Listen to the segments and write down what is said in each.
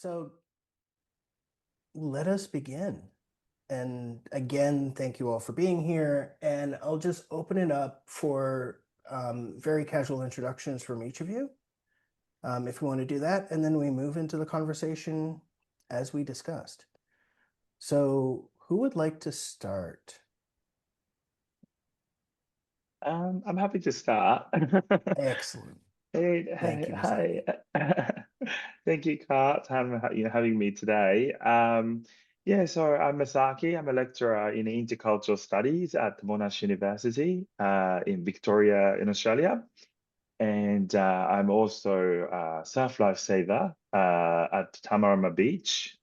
So let us begin. And again, thank you all for being here. And I'll just open it up for very casual introductions from each of you, if you want to do that. And then we move into the conversation as we discussed. So who would like to start? I'm happy to start. Excellent. Hey, Thank hey, you, Masaki. hi. Thank you, Kat, having me today. Yeah, so I'm Masaki. I'm a lecturer in intercultural studies at Monash University in Victoria, in Australia. And I'm also a surf lifesaver at Tamarama Beach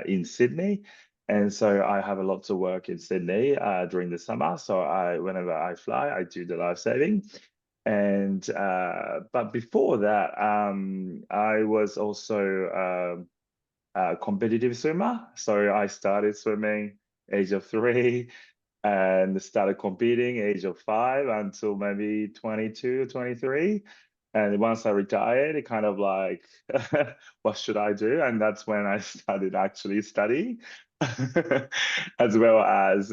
in Sydney. And so I have a lot of work in Sydney during the summer. So whenever I fly, I do the lifesaving. And but before that, I was also a competitive swimmer. So I started swimming age of 3 and started competing age of 5 until maybe 22, 23. And once I retired, it kind of like, what should I do? And that's when I started actually studying, as well as,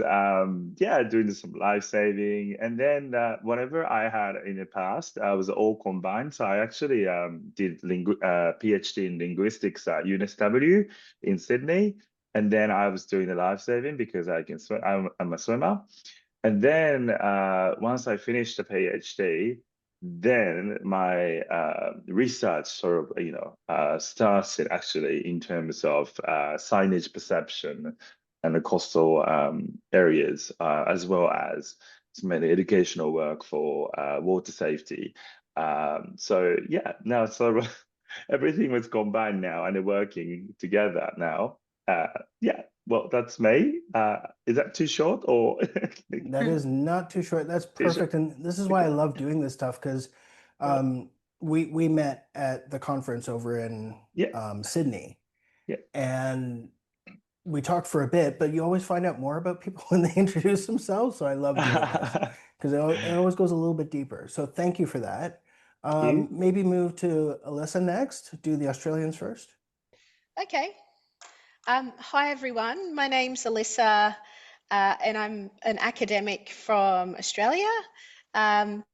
yeah, doing some life saving. And then whatever I had in the past, was all combined. So I actually did PhD in linguistics at UNSW in Sydney. And then I was doing the life saving because I can swim. I'm a swimmer. And then once I finished the PhD, then my research sort of, started actually in terms of signage perception and the coastal areas, as well as some many educational work for water safety. So yeah, now sort of everything was combined now and they're working together now. Yeah, well, that's me. Is that too short or That is not too short. That's too short? perfect. And this is why I Okay. love doing this stuff because Uh, we met at the conference over in yeah, Sydney, yeah. and we talked for a bit, but you always find out more about people when they introduce themselves. So I love doing this because it always goes a little bit deeper. So thank you for that. Thank you. Maybe move to Elissa next. Do the Australians first. Okay. Hi, everyone. My name's Elissa, and I'm an academic from Australia. Um,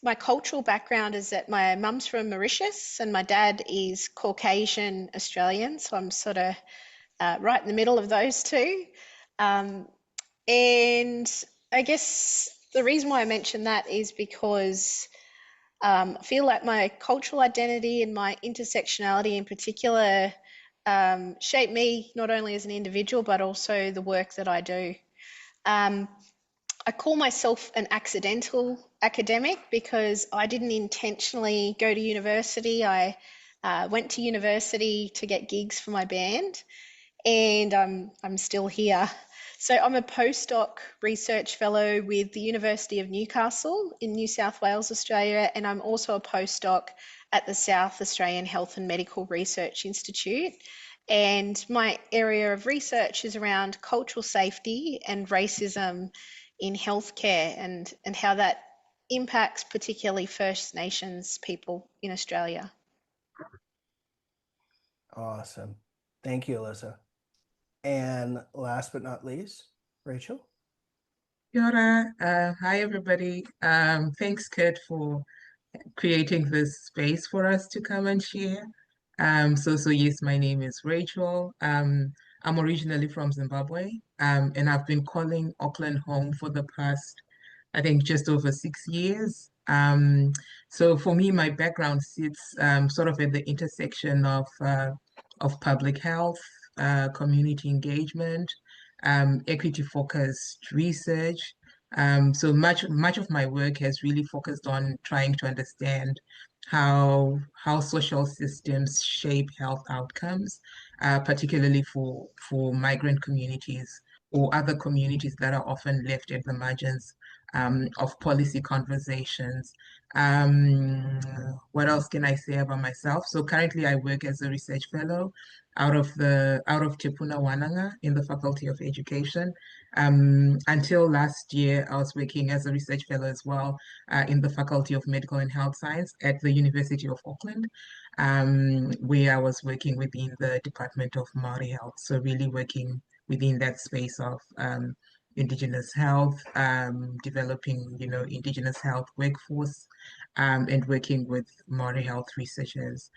my cultural background is that my mum's from Mauritius and my dad is Caucasian Australian, so I'm sort of right in the middle of those two. Um, and I guess the reason why I mention that is because I feel like my cultural identity and my intersectionality in particular shape me not only as an individual but also the work that I do. Um, I call myself an accidental academic because I didn't intentionally go to university. I went to university to get gigs for my band, and I'm still here. So I'm a postdoc research fellow with the University of Newcastle in New South Wales, Australia, and I'm also a postdoc at the South Australian Health and Medical Research Institute. And my area of research is around cultural safety and racism in healthcare and how that impacts particularly First Nations people in Australia. Awesome. Thank you, Alyssa. And last but not least, Rachel. Kia ora. Hi, everybody. Thanks, Kurt, for creating this space for us to come and share. So yes, my name is Rachel. I'm originally from Zimbabwe, and I've been calling Auckland home for the past, I think, just over 6 years. So for me, my background sits sort of at the intersection of public health, community engagement, equity-focused research. So much of my work has really focused on trying to understand how social systems shape health outcomes, particularly for migrant communities or other communities that are often left at the margins of policy conversations. What else can I say about myself? So currently I work as a research fellow out of Te Puna Wānanga in the Faculty of Education. Until last year, I was working as a research fellow as well in the Faculty of Medical and Health Science at the University of Auckland, where I was working within the Department of Māori Health. So really working within that space of Indigenous health, developing, Indigenous health workforce, and working with Māori health researchers.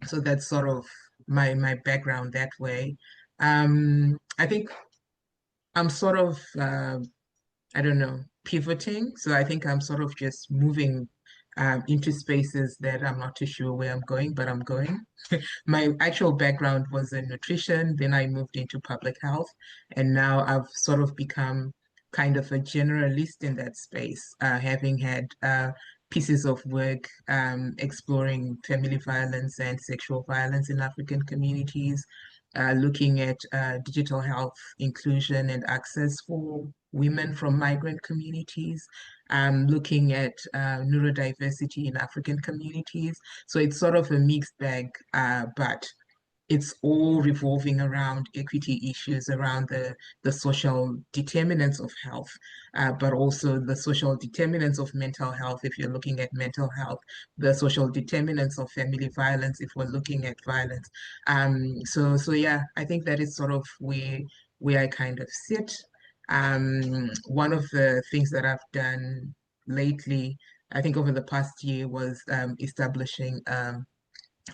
So that's sort of my background that way. I think I'm sort of I don't know, pivoting. So I think I'm sort of just moving into spaces that I'm not too sure where I'm going, but I'm going. My actual background was in nutrition, then I moved into public health, and now I've sort of become kind of a generalist in that space, having had pieces of work exploring family violence and sexual violence in African communities, looking at digital health inclusion and access for women from migrant communities, looking at neurodiversity in African communities. So it's sort of a mixed bag, but it's all revolving around equity issues, around the social determinants of health, but also the social determinants of mental health if you're looking at mental health, the social determinants of family violence if we're looking at violence. So yeah, I think that is sort of where I kind of sit. One of the things that I've done lately, I think over the past year, was establishing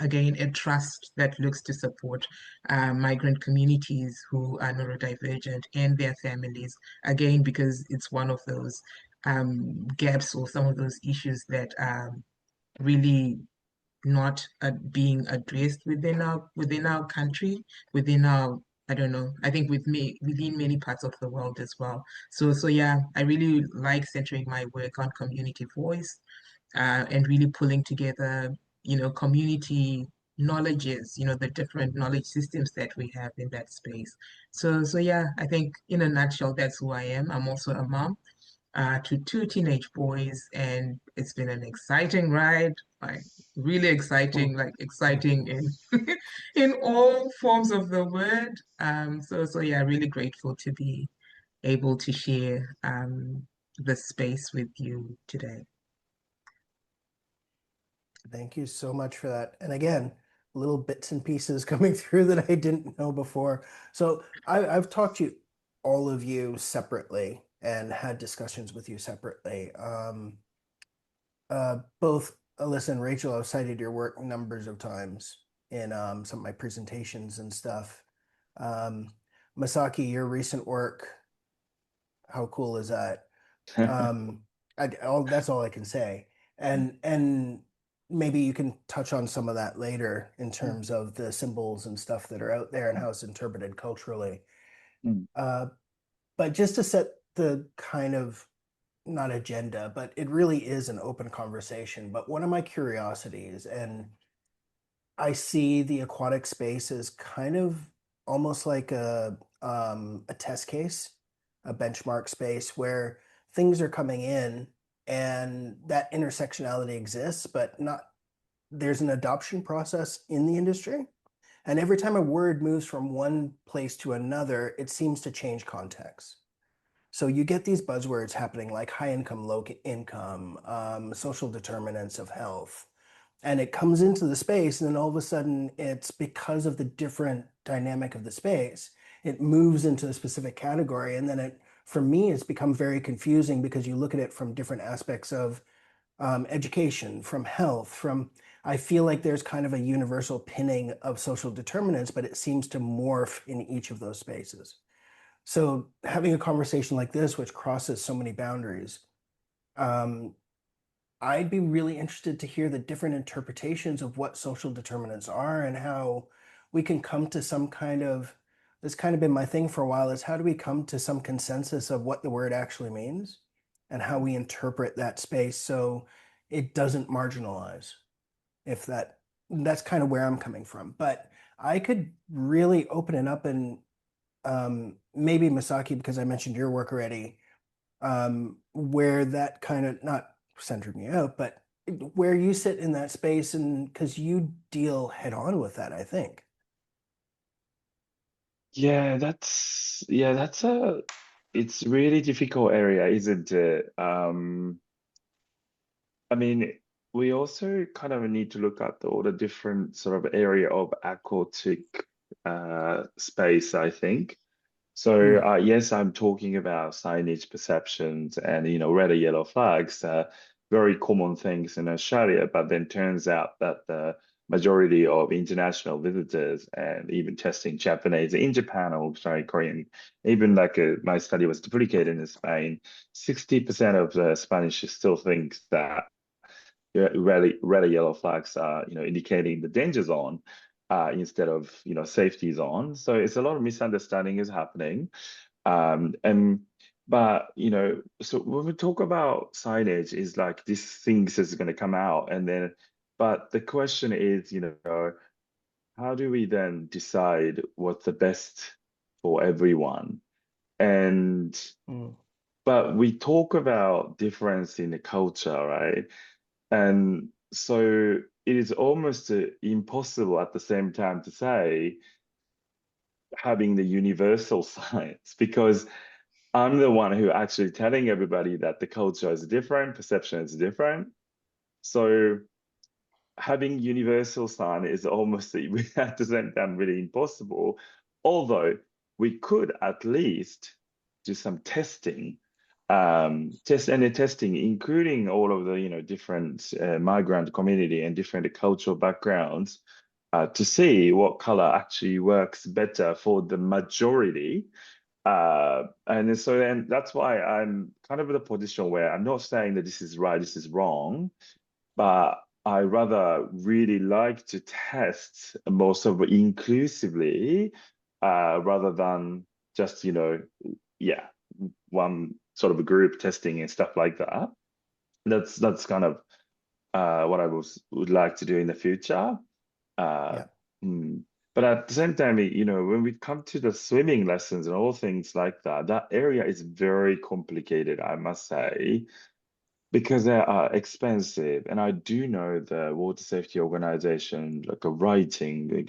again, a trust that looks to support migrant communities who are neurodivergent and their families, again, because it's one of those gaps or some of those issues that are really not being addressed within our country, within our I don't know. I think within many parts of the world as well. So yeah, I really like centering my work on community voice, and really pulling together, community knowledges, the different knowledge systems that we have in that space. So yeah, I think in a nutshell, that's who I am. I'm also a mom to two teenage boys, and it's been an exciting ride, like really exciting, like exciting in in all forms of the word. So yeah, really grateful to be able to share the space with you today. Thank you so much for that. And again, little bits and pieces coming through that I didn't know before. So I've talked to all of you separately and had discussions with you separately. Both Alyssa and Rachel, I've cited your work numbers of times in some of my presentations and stuff. Masaki, your recent work, how cool is that? That's all I can say. And maybe you can touch on some of that later in terms of the symbols and stuff that are out there and how it's interpreted culturally. But just to set the kind of not agenda, but it really is an open conversation. But one of my curiosities, and I see the aquatic space as kind of almost like a test case, a benchmark space where things are coming in and that intersectionality exists, but not there's an adoption process in the industry. And every time a word moves from one place to another, it seems to change context. So you get these buzzwords happening like high income, low income, social determinants of health. And it comes into the space, and then all of a sudden, it's because of the different dynamic of the space, it moves into a specific category. And then for me, it's become very confusing because you look at it from different aspects of education, from health, I feel like there's kind of a universal pinning of social determinants, but it seems to morph in each of those spaces. So having a conversation like this, which crosses so many boundaries, I'd be really interested to hear the different interpretations of what social determinants are and how we can come to some kind of, this kind of been my thing for a while, is how do we come to some consensus of what the word actually means and how we interpret that space so it doesn't marginalize, if that's kind of where I'm coming from. But I could really open it up and maybe Masaki, because I mentioned your work already, where that kind of not centered me out, but where you sit in that space, and because you deal head on with that, I think. Yeah, that's it's really difficult area, isn't it? I mean, we also kind of need to look at all the different sort of area of aquatic space, I think. So Hmm. yes, I'm talking about signage perceptions and red or yellow flags, very common things in Australia. But then turns out that the majority of international visitors and even testing Japanese in Japan or sorry Korean, even like my study was duplicated in Spain, 60% of the Spanish still think that red or yellow flags are indicating the danger zone instead of safety zone. So it's a lot of misunderstanding is happening. And but so when we talk about signage, is like these things is going to come out, and then but the question is, how do we then decide what's the best for everyone? And Mm. but we talk about difference in the culture, right? And so it is almost impossible at the same time to say having the universal science because I'm the one who actually telling everybody that the culture is different, perception is different. So having universal sign is almost at the same time really impossible. Although we could at least do some testing, testing, including all of the different migrant community and different cultural backgrounds, to see what color actually works better for the majority. And so then that's why I'm kind of in a position where I'm not saying that this is right, this is wrong, but I rather really like to test more sort of inclusively, rather than just, yeah, one sort of a group testing and stuff like that. That's kind of what I would like to do in the future. Uh, Yeah. mm. But at the same time, when we come to the swimming lessons and all things like that, that area is very complicated, I must say, because they are expensive. And I do know the water safety organization, like a writing,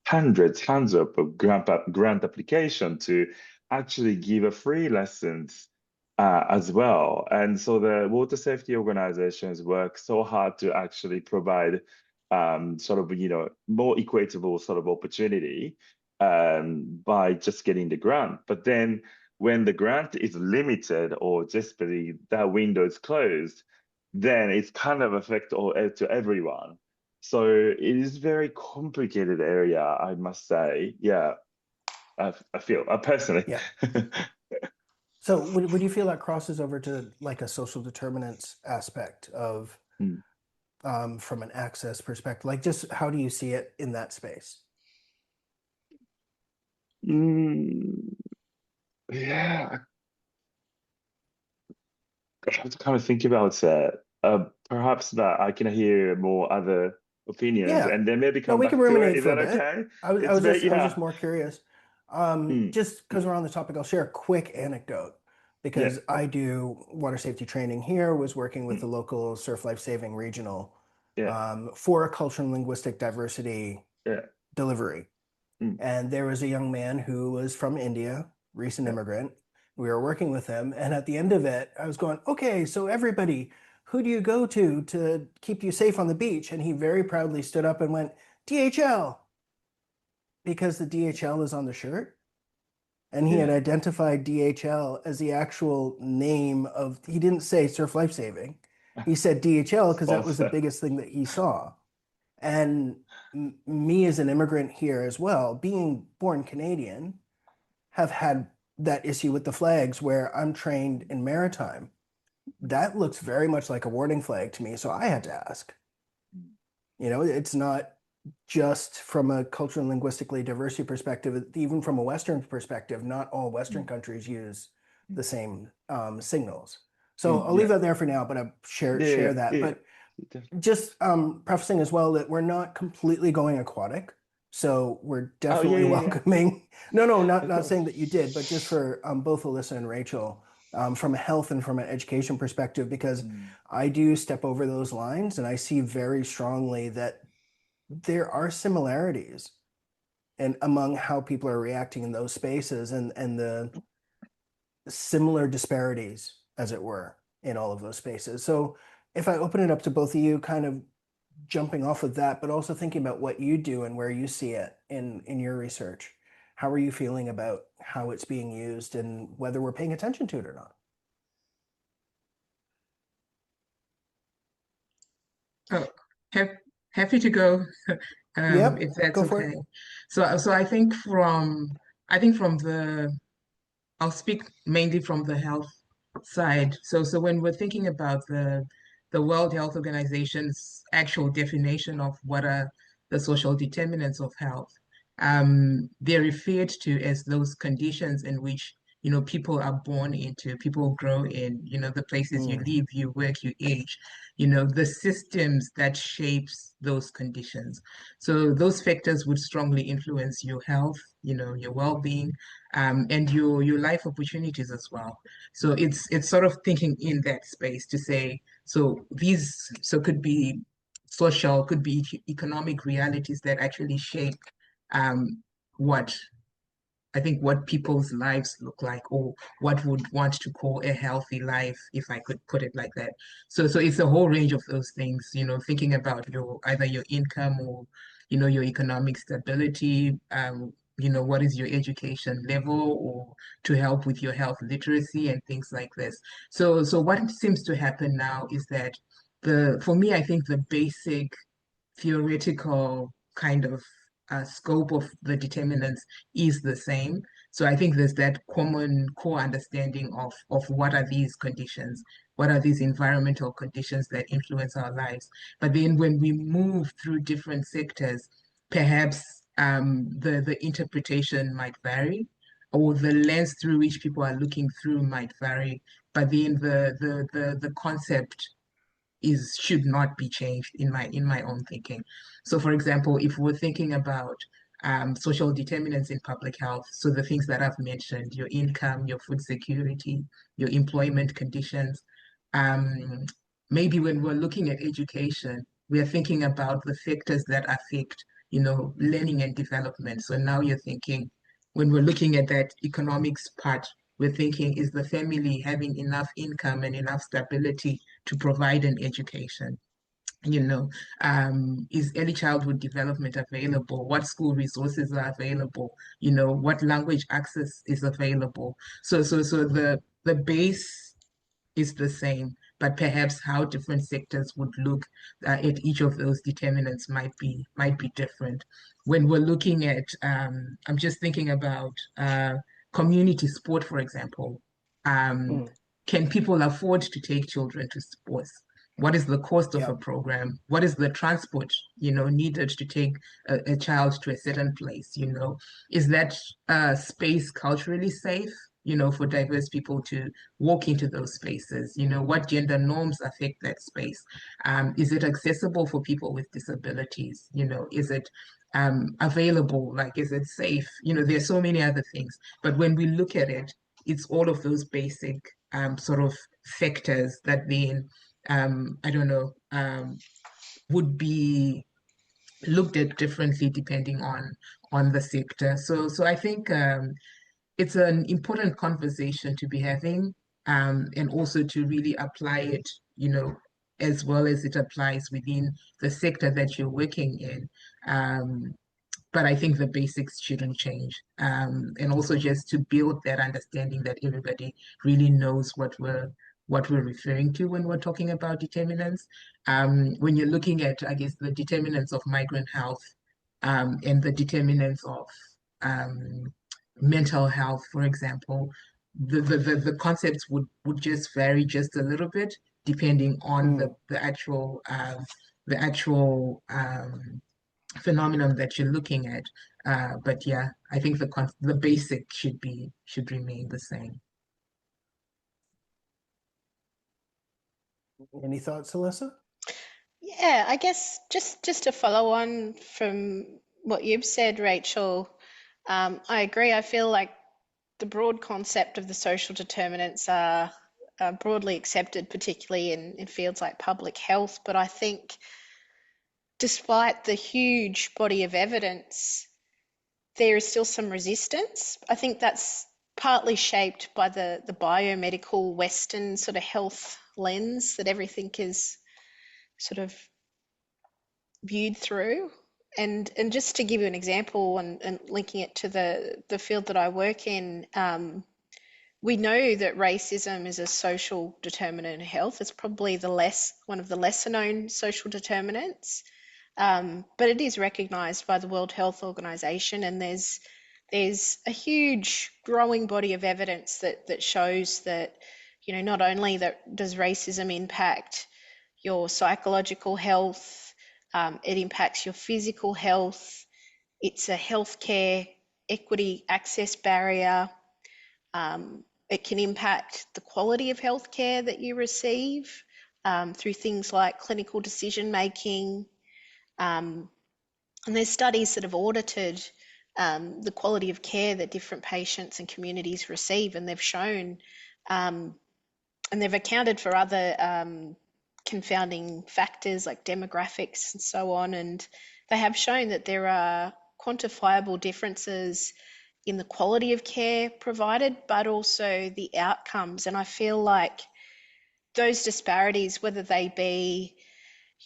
hundreds of grant application to actually give a free lessons as well. And so the water safety organizations work so hard to actually provide sort of more equitable sort of opportunity by just getting the grant. But then when the grant is limited or just that window is closed, then it's kind of affect all to everyone. So it is very complicated area, I must say. Yeah, I feel personally. Yeah. So would you feel that crosses over to like a social determinants aspect of Mm. from an access perspective? Like just how do you see it in that space? Yeah, I have to kind of think about it. Perhaps that I can hear more other opinions Yeah. and then maybe No, come we can back to it. ruminate Is for a that bit. okay? I It's was very, just yeah. more curious. Mm. Just because we're on the topic, I'll share a quick anecdote Yeah. because I do water safety training here, was working with Mm. the local surf life saving regional Yeah. for a cultural and linguistic diversity Yeah. delivery. Mm. And there was a young man who was from India, recent Yeah. immigrant. We were working with him, and at the end of it, I was going, okay, so everybody, who do you go to keep you safe on the beach? And he very proudly stood up and went, DHL, because the DHL is on the shirt. And he had Yeah. identified DHL as the actual name of, he didn't say Surf Life Saving. He said DHL because that was the Sponsor. biggest thing that he saw. And me as an immigrant here as well, being born Canadian, have had that issue with the flags where I'm trained in maritime. That looks very much like a warning flag to me. So I had to ask. It's not just from a cultural and linguistically diversity perspective, even from a Western perspective, not all Western Mm. countries use the same signals. So Mm. I'll leave Yeah. that there for now, but I share that. Yeah. But just prefacing as well that we're not completely going aquatic. So we're Oh, yeah, definitely yeah, yeah. welcoming. No, Of not saying course. that you did, but just for both Alyssa and Rachel, from a health and from an education perspective, because Mm, I do step over those lines and I see very strongly that there are similarities and among how people are reacting in those spaces and the similar disparities, as it were, in all of those spaces. So if I open it up to both of you, kind of jumping off of that, but also thinking about what you do and where you see it in your research, how are you feeling about how it's being used and whether we're paying attention to it or not? Oh, hap happy to go, if Yep, that's go for it. okay. So I think from I'll speak mainly from the health side. So when we're thinking about the World Health Organization's actual definition of what are the social determinants of health, they're referred to as those conditions in which people are born into, people grow in, the places you Mm, live, you work, you age, the systems that shapes those conditions. So those factors would strongly influence your health, your well-being, and your life opportunities as well. So it's sort of thinking in that space to say, so could be social, could be economic realities that actually shape um, what I think what people's lives look like, or what would want to call a healthy life, if I could put it like that. So it's a whole range of those things, thinking about either your income, or, your economic stability, what is your education level, or to help with your health literacy and things like this. So what seems to happen now is that for me, I think the basic theoretical kind of scope of the determinants is the same. So I think there's that common core understanding of what are these conditions, what are these environmental conditions that influence our lives. But then when we move through different sectors, perhaps the interpretation might vary, or the lens through which people are looking through might vary. But then the concept should not be changed in my own thinking. So, for example, if we're thinking about social determinants in public health, so the things that I've mentioned, your income, your food security, your employment conditions, um, maybe when we're looking at education, we are thinking about the factors that affect, learning and development. So now you're thinking, when we're looking at that economics part, we're thinking, is the family having enough income and enough stability to provide an education? Is early childhood development available? What school resources are available? What language access is available? So the base is the same, but perhaps how different sectors would look at each of those determinants might be different. When we're looking at, I'm just thinking about community sport, for example. Um, mm, can people afford to take children to sports? What is the cost of a yep. program? What is the transport, needed to take a child to a certain place? Is that space culturally safe, for diverse people to walk into those spaces? What gender norms affect that space? Is it accessible for people with disabilities? Is it available? Like, is it safe? There's so many other things. But when we look at it, it's all of those basic sort of factors that then, I don't know, would be looked at differently depending on the sector. So I think it's an important conversation to be having, and also to really apply it, as well as it applies within the sector that you're working in. But I think the basics shouldn't change. And also just to build that understanding that everybody really knows what we're referring to when we're talking about determinants. When you're looking at, I guess, the determinants of migrant health, and the determinants of um, mental health, for example, the concepts would just vary just a little bit depending on the, Mm. the actual the actual phenomenon that you're looking at. But yeah, I think the basic should remain the same. Any thoughts, Alyssa? Yeah, I guess just to follow on from what you've said, Rachel. I agree. I feel like the broad concept of the social determinants are broadly accepted, particularly in fields like public health. But I think despite the huge body of evidence, there is still some resistance. I think that's partly shaped by the biomedical Western sort of health lens that everything is sort of viewed through. And just to give you an example and linking it to the field that I work in, we know that racism is a social determinant of health. It's probably one of the lesser known social determinants, but it is recognised by the World Health Organization, and there's a huge growing body of evidence that shows that, you know, not only that does racism impact your psychological health, it impacts your physical health. It's a healthcare equity access barrier. It can impact the quality of healthcare that you receive through things like clinical decision making. And there's studies that have audited the quality of care that different patients and communities receive, and they've shown and they've accounted for other confounding factors like demographics and so on, and they have shown that there are quantifiable differences in the quality of care provided, but also the outcomes. And I feel like those disparities, whether they be,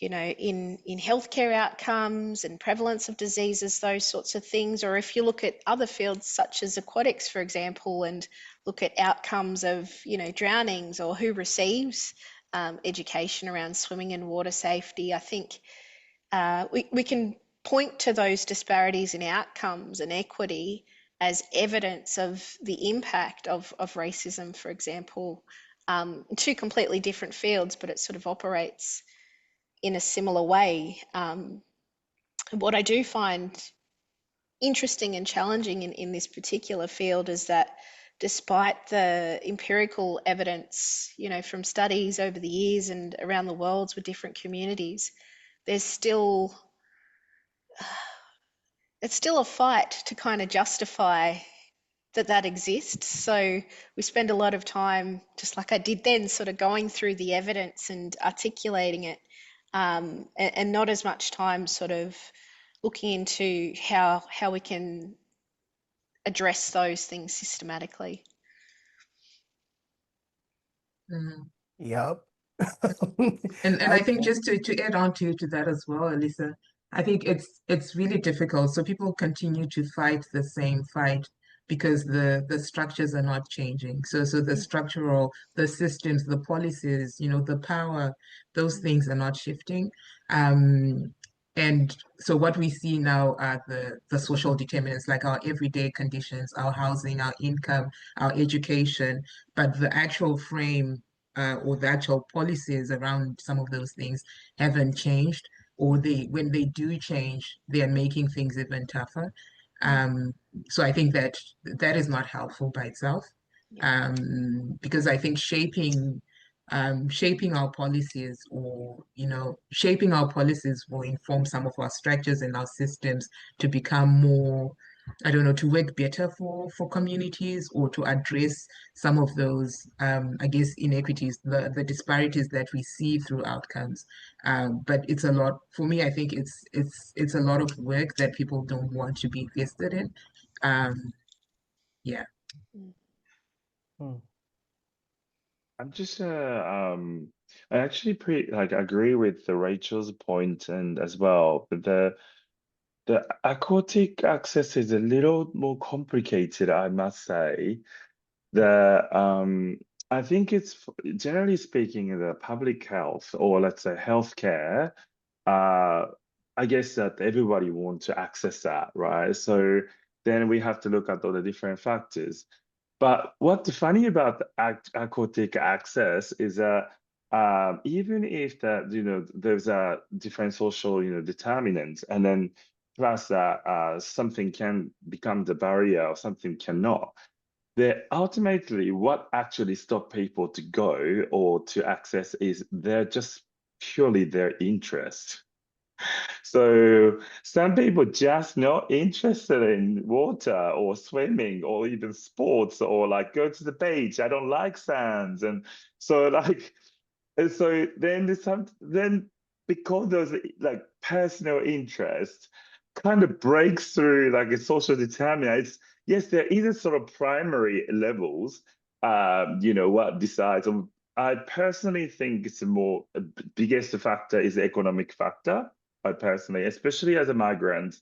you know, in healthcare outcomes and prevalence of diseases, those sorts of things, or if you look at other fields such as aquatics, for example, and look at outcomes of, you know, drownings or who receives education around swimming and water safety, I think we can point to those disparities in outcomes and equity as evidence of the impact of racism, for example, in two completely different fields, but it sort of operates in a similar way. What I do find interesting and challenging in this particular field is that despite the empirical evidence, you know, from studies over the years and around the world with different communities, there's still it's still a fight to kind of justify that exists. So we spend a lot of time, just like I did then, sort of going through the evidence and articulating it, and not as much time sort of looking into how we can address those things systematically. Yep. And I think just to add on to that as well, Elissa, I think it's really difficult. So people continue to fight the same fight because the structures are not changing. So the structural, the systems, the policies, you know, the power, those things are not shifting. And so what we see now are the social determinants, like our everyday conditions, our housing, our income, our education, but the actual frame or the actual policies around some of those things haven't changed, or when they do change, they are making things even tougher. So I think that is not helpful by itself, because I think shaping our policies, or shaping our policies will inform some of our structures and our systems to become more, I don't know, to work better for communities, or to address some of those, I guess, inequities, the disparities that we see through outcomes. But it's a lot for me. I think it's a lot of work that people don't want to be invested in. Yeah. I'm just I actually agree with the Rachel's point, and as well, but the aquatic access is a little more complicated, I must say. I think it's, generally speaking, the public health, or let's say healthcare, I guess that everybody wants to access that, right? So then we have to look at all the different factors. But what's funny about the aquatic access is that even if there's a different social determinants, and then plus that something can become the barrier or something cannot, that ultimately what actually stop people to go or to access is they're just purely their interest. So some people just not interested in water or swimming or even sports or like go to the beach. I don't like sands. And so like and so then then because those like personal interest kind of breaks through like a social determinant. Yes, there is a sort of primary levels, what decides. I personally think it's a more biggest factor is the economic factor. I personally, especially as a migrant,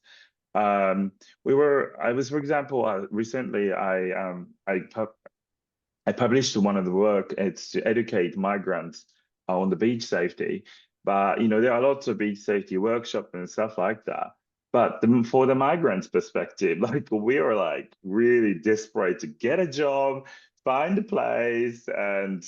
I was, for example, recently I published one of the work. It's to educate migrants on the beach safety. But there are lots of beach safety workshops and stuff like that. But for the migrants' perspective, like we are like really desperate to get a job, find a place, and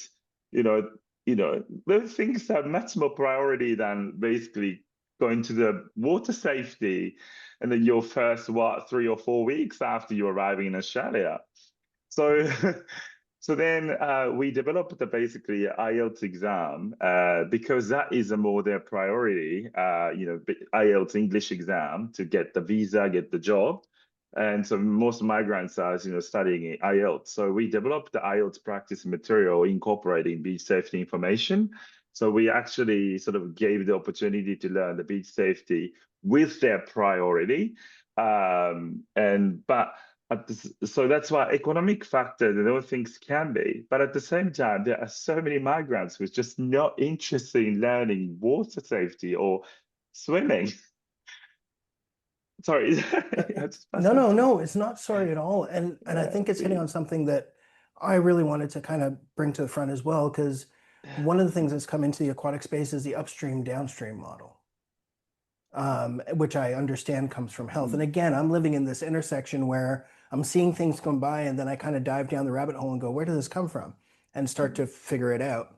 those things have much more priority than basically going to the water safety and then your first 3 or 4 weeks after you arriving in Australia. So so then we developed basically IELTS exam because that is a more their priority, IELTS English exam to get the visa, get the job. And so most migrants are, studying IELTS. So we developed the IELTS practice material incorporating beach safety information. So we actually sort of gave the opportunity to learn the beach safety with their priority. So that's why economic factor, those things can be. But at the same time, there are so many migrants who are just not interested in learning water safety or swimming. Sorry. No, it's not sorry at all. And I think it's hitting on something that I really wanted to kind of bring to the front as well, because one of the things that's come into the aquatic space is the upstream downstream model, which I understand comes from health. And again, I'm living in this intersection where I'm seeing things come by and then I kind of dive down the rabbit hole and go, where did this come from? And start to figure it out.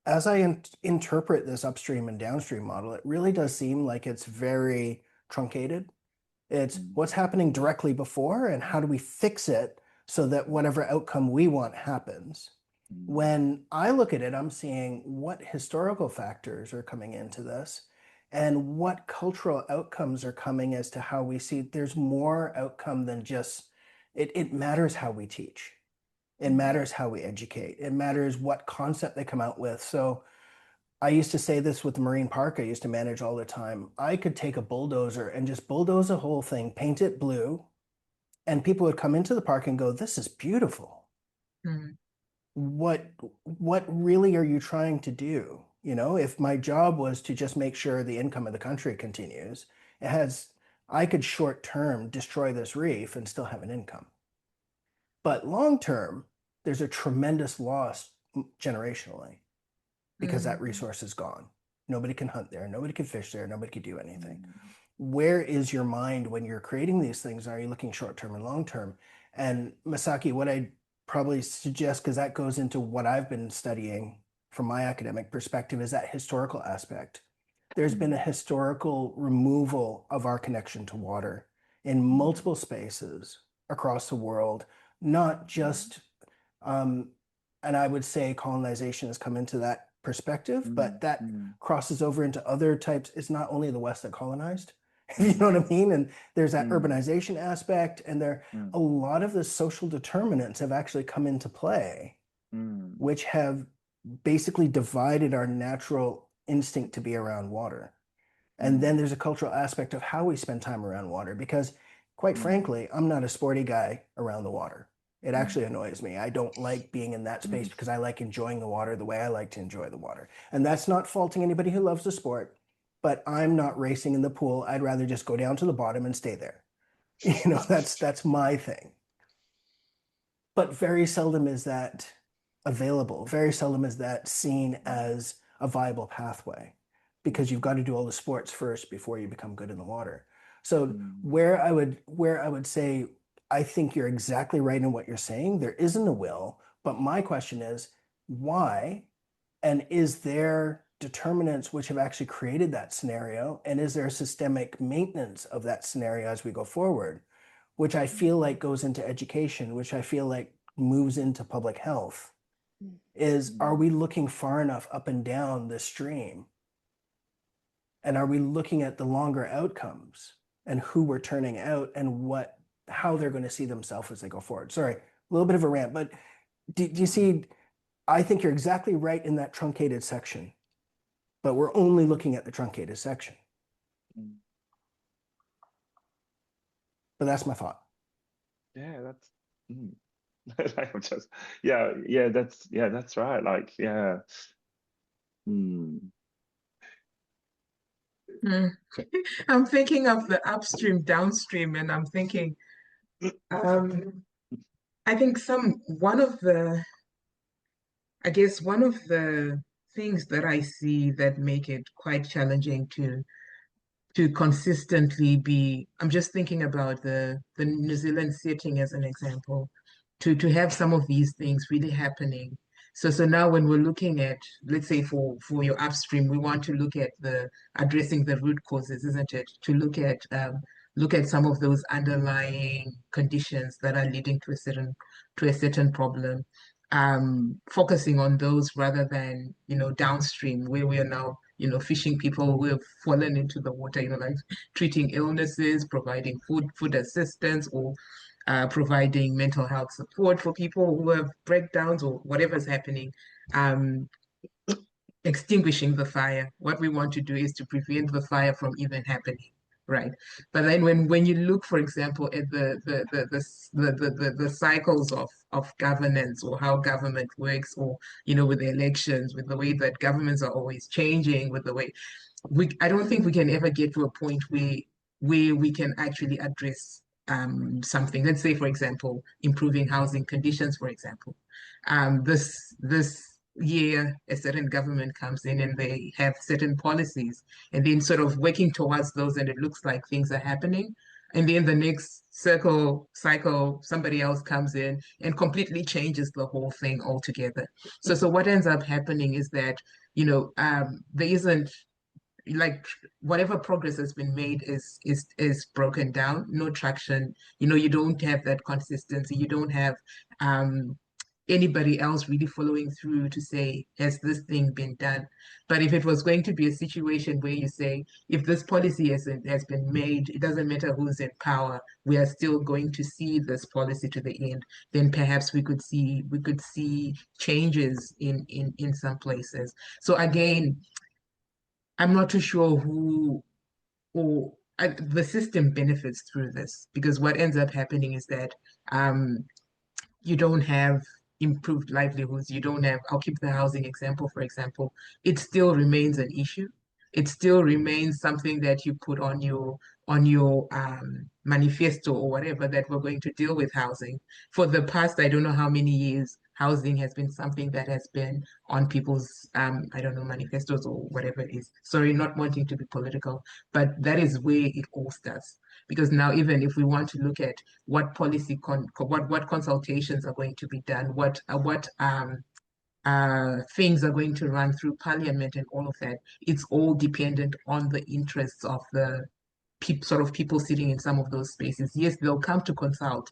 As I interpret this upstream and downstream model, it really does seem like it's very truncated. It's what's happening directly before and how do we fix it so that whatever outcome we want happens. When I look at it, I'm seeing what historical factors are coming into this and what cultural outcomes are coming as to how we see there's more outcome than just it matters how we teach. It matters how we educate. It matters what concept they come out with. So I used to say this with the Marine Park I used to manage all the time. I could take a bulldozer and just bulldoze a whole thing, paint it blue, and people would come into the park and go, this is beautiful. Mm. What really are you trying to do? If my job was to just make sure the income of the country continues, I could short term destroy this reef and still have an income. But long term, there's a tremendous loss generationally because that resource is gone. Nobody can hunt there. Nobody can fish there. Nobody can do anything. Where is your mind when you're creating these things? Are you looking short term and long term? And Masaki, what I probably suggest, because that goes into what I've been studying from my academic perspective, is that historical aspect. There's been a historical removal of our connection to water in multiple spaces across the world, not just, and I would say colonization has come into that perspective, but that crosses over into other types. It's not only the West that colonized, you know what I mean? And there's that urbanization aspect, and a lot of the social determinants have actually come into play, which have basically divided our natural instinct to be around water. And then there's a cultural aspect of how we spend time around water, because quite frankly, I'm not a sporty guy around the water. It actually annoys me. I don't like being in that space because I like enjoying the water the way I like to enjoy the water. And that's not faulting anybody who loves the sport, but I'm not racing in the pool. I'd rather just go down to the bottom and stay there. That's my thing. But very seldom is that available. Very seldom is that seen as a viable pathway, because you've got to do all the sports first before you become good in the water. So where I would say, I think you're exactly right in what you're saying. There isn't a will, but my question is why? And is there determinants which have actually created that scenario? And is there a systemic maintenance of that scenario as we go forward, which I feel like goes into education, which I feel like moves into public health? Are we looking far enough up and down the stream And are we looking at the longer outcomes and who we're turning out and how they're going to see themselves as they go forward? Sorry, a little bit of a rant, but do you see, I think you're exactly right in that truncated section, but we're only looking at the truncated section. But that's my thought. Yeah, that's I'm just that's right. Like, yeah. I'm thinking of the upstream, downstream, and I'm thinking, I think one of the things that I see that make it quite challenging to consistently be, I'm just thinking about the New Zealand setting as an example, to have some of these things really happening. So now when we're looking at, let's say for your upstream, we want to look at addressing the root causes, isn't it? To look at some of those underlying conditions that are leading to a certain problem. Focusing on those rather than, downstream, where we are now, fishing people who have fallen into the water, like treating illnesses, providing food assistance, or providing mental health support for people who have breakdowns or whatever's happening. Extinguishing the fire. What we want to do is to prevent the fire from even happening, right? But then when you look, for example, at the cycles of governance, or how government works, or with the elections, with the way that governments are always changing, with the way I don't think we can ever get to a point where we can actually address something. Let's say, for example, improving housing conditions, for example. This year a certain government comes in and they have certain policies, and then sort of working towards those, and it looks like things are happening. And then the next cycle, somebody else comes in and completely changes the whole thing altogether. So what ends up happening is that, there isn't, like, whatever progress has been made is broken down, no traction. You don't have that consistency. You don't have anybody else really following through to say, has this thing been done? But if it was going to be a situation where you say, if this policy has been made, it doesn't matter who's in power, we are still going to see this policy to the end, then perhaps we could see changes in some places. So again, I'm not too sure who or the system benefits through this, because what ends up happening is that you don't have improved livelihoods. You don't have, I'll keep the housing example, for example, it still remains an issue. It still remains something that you put on your manifesto or whatever, that we're going to deal with housing. For the past, I don't know how many years, housing has been something that has been on people's, I don't know, manifestos or whatever it is. Sorry, not wanting to be political, but that is where it all starts. Because now, even if we want to look at what policy, what consultations are going to be done, what things are going to run through Parliament and all of that, it's all dependent on the interests of the people sitting in some of those spaces. Yes, they'll come to consult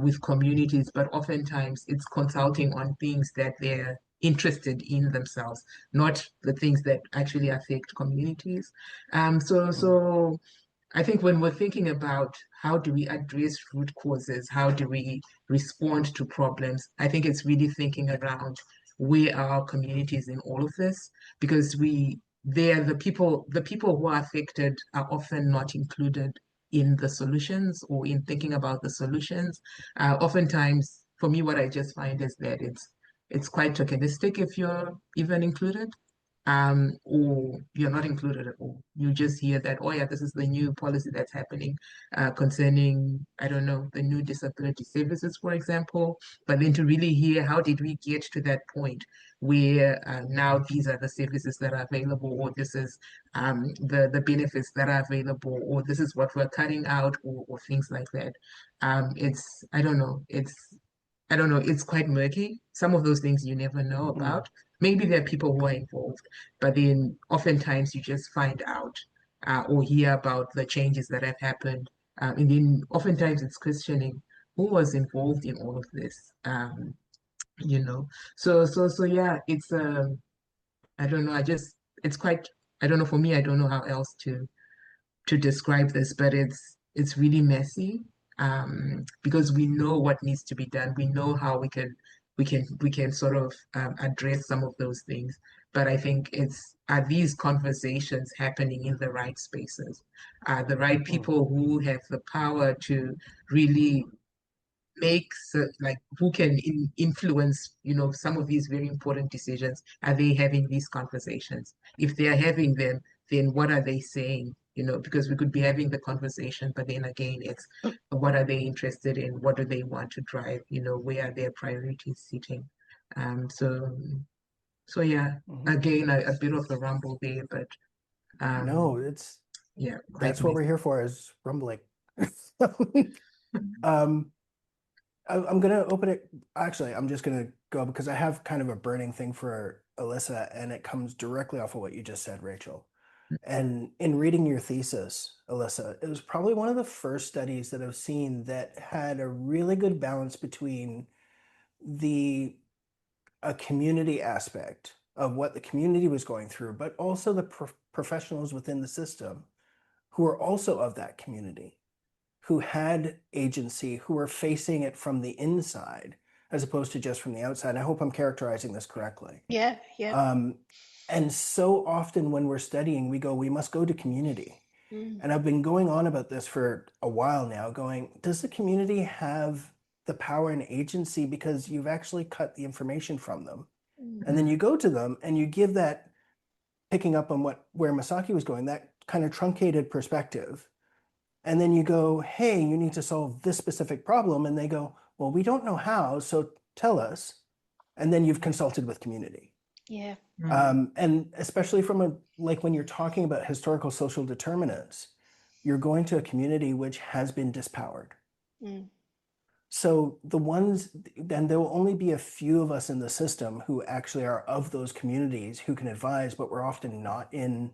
with communities, but oftentimes it's consulting on things that they're interested in themselves, not the things that actually affect communities. So I think when we're thinking about how do we address root causes, how do we respond to problems, I think it's really thinking around where are our communities in all of this, because the people who are affected are often not included in the solutions or in thinking about the solutions. Oftentimes, for me, what I just find is that it's quite tokenistic if you're even included, or you're not included at all. You just hear that, oh yeah, this is the new policy that's happening concerning, I don't know, the new disability services, for example. But then to really hear, how did we get to that point where now these are the services that are available, or this is the benefits that are available, or this is what we're cutting out, or things like that. I don't know, it's quite murky. Some of those things you never know about. Maybe there are people who are involved, but then oftentimes you just find out or hear about the changes that have happened. And then oftentimes it's questioning who was involved in all of this. You know. So yeah, it's I don't know, it's quite I don't know, for me, I don't know how else to describe this, but it's really messy, because we know what needs to be done. We know how we can sort of address some of those things. But I think are these conversations happening in the right spaces? Are the right people who have the power to really like who can influence, some of these very important decisions? Are they having these conversations? If they are having them, then what are they saying? Because we could be having the conversation, but then again, it's what are they interested in? What do they want to drive? Where are their priorities sitting? So yeah, again, a bit of a rumble there, but No, it's yeah, that's what we're here for, is rumbling. um I'm gonna open it. Actually, I'm just gonna go because I have kind of a burning thing for Elissa, and it comes directly off of what you just said, Rachel. And in reading your thesis, Elissa, it was probably one of the first studies that I've seen that had a really good balance between the a community aspect of what the community was going through, but also the professionals within the system who are also of that community, who had agency, who were facing it from the inside as opposed to just from the outside. I hope I'm characterizing this correctly. Yeah. And so often when we're studying, we must go to community. And I've been going on about this for a while now, going, does the community have the power and agency? Because you've actually cut the information from them. And then you go to them and you give that, picking up on where Masaki was going, that kind of truncated perspective. And then you go, hey, you need to solve this specific problem. And they go, well, we don't know how, so tell us. And then you've consulted with community. Yeah. And especially like when you're talking about historical social determinants, you're going to a community which has been dispowered. So then there will only be a few of us in the system who actually are of those communities who can advise, but we're often not in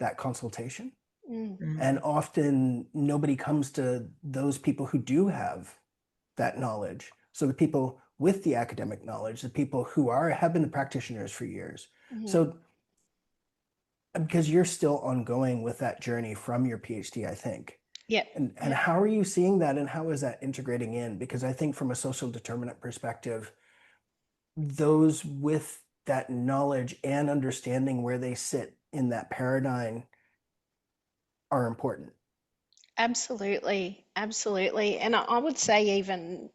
that consultation. And often nobody comes to those people who do have that knowledge. So the people with the academic knowledge, the people who have been the practitioners for years. So because you're still ongoing with that journey from your PhD, I think. Yeah. And how are you seeing that, and how is that integrating in? Because I think from a social determinant perspective, those with that knowledge and understanding where they sit in that paradigm are important. Absolutely. And I would say even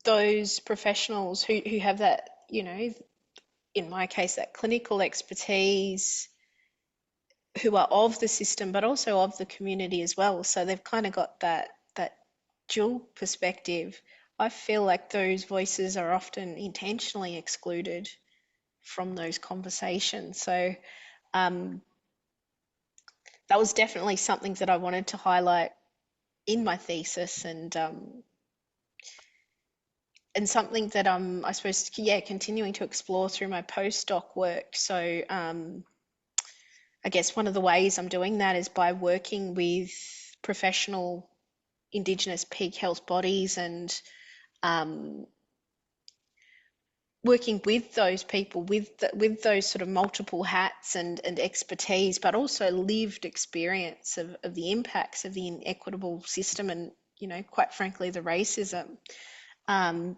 those professionals who have that, in my case, that clinical expertise, who are of the system, but also of the community as well. So they've kind of got that dual perspective. I feel like those voices are often intentionally excluded from those conversations. So that was definitely something that I wanted to highlight in my thesis, and something that I'm, I suppose, continuing to explore through my postdoc work. So I guess one of the ways I'm doing that is by working with professional Indigenous peak health bodies, and working with those people with those sort of multiple hats and expertise, but also lived experience of the impacts of the inequitable system, and quite frankly, the racism. And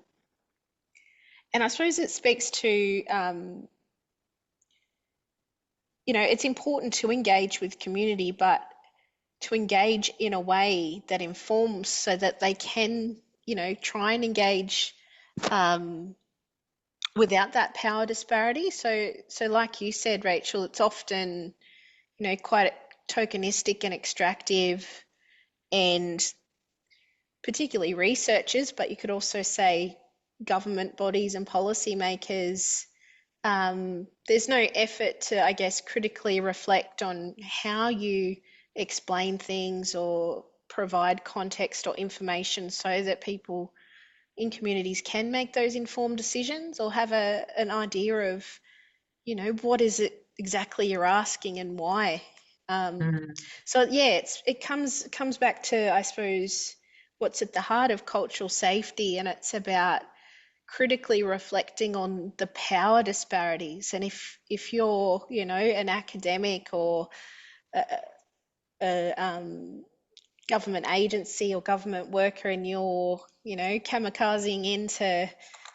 I suppose it speaks to it's important to engage with community, but to engage in a way that informs, so that they can try and engage without that power disparity. So like you said, Rachel, it's often quite tokenistic and extractive, and particularly researchers, but you could also say government bodies and policymakers, there's no effort to, I guess, critically reflect on how you explain things or provide context or information so that people in communities can make those informed decisions, or have an idea of, what is it exactly you're asking and why. So yeah, it comes back to, I suppose, what's at the heart of cultural safety, and it's about critically reflecting on the power disparities. And if you're, you know, an academic or a government agency or government worker, and you're, you know, kamikazing in to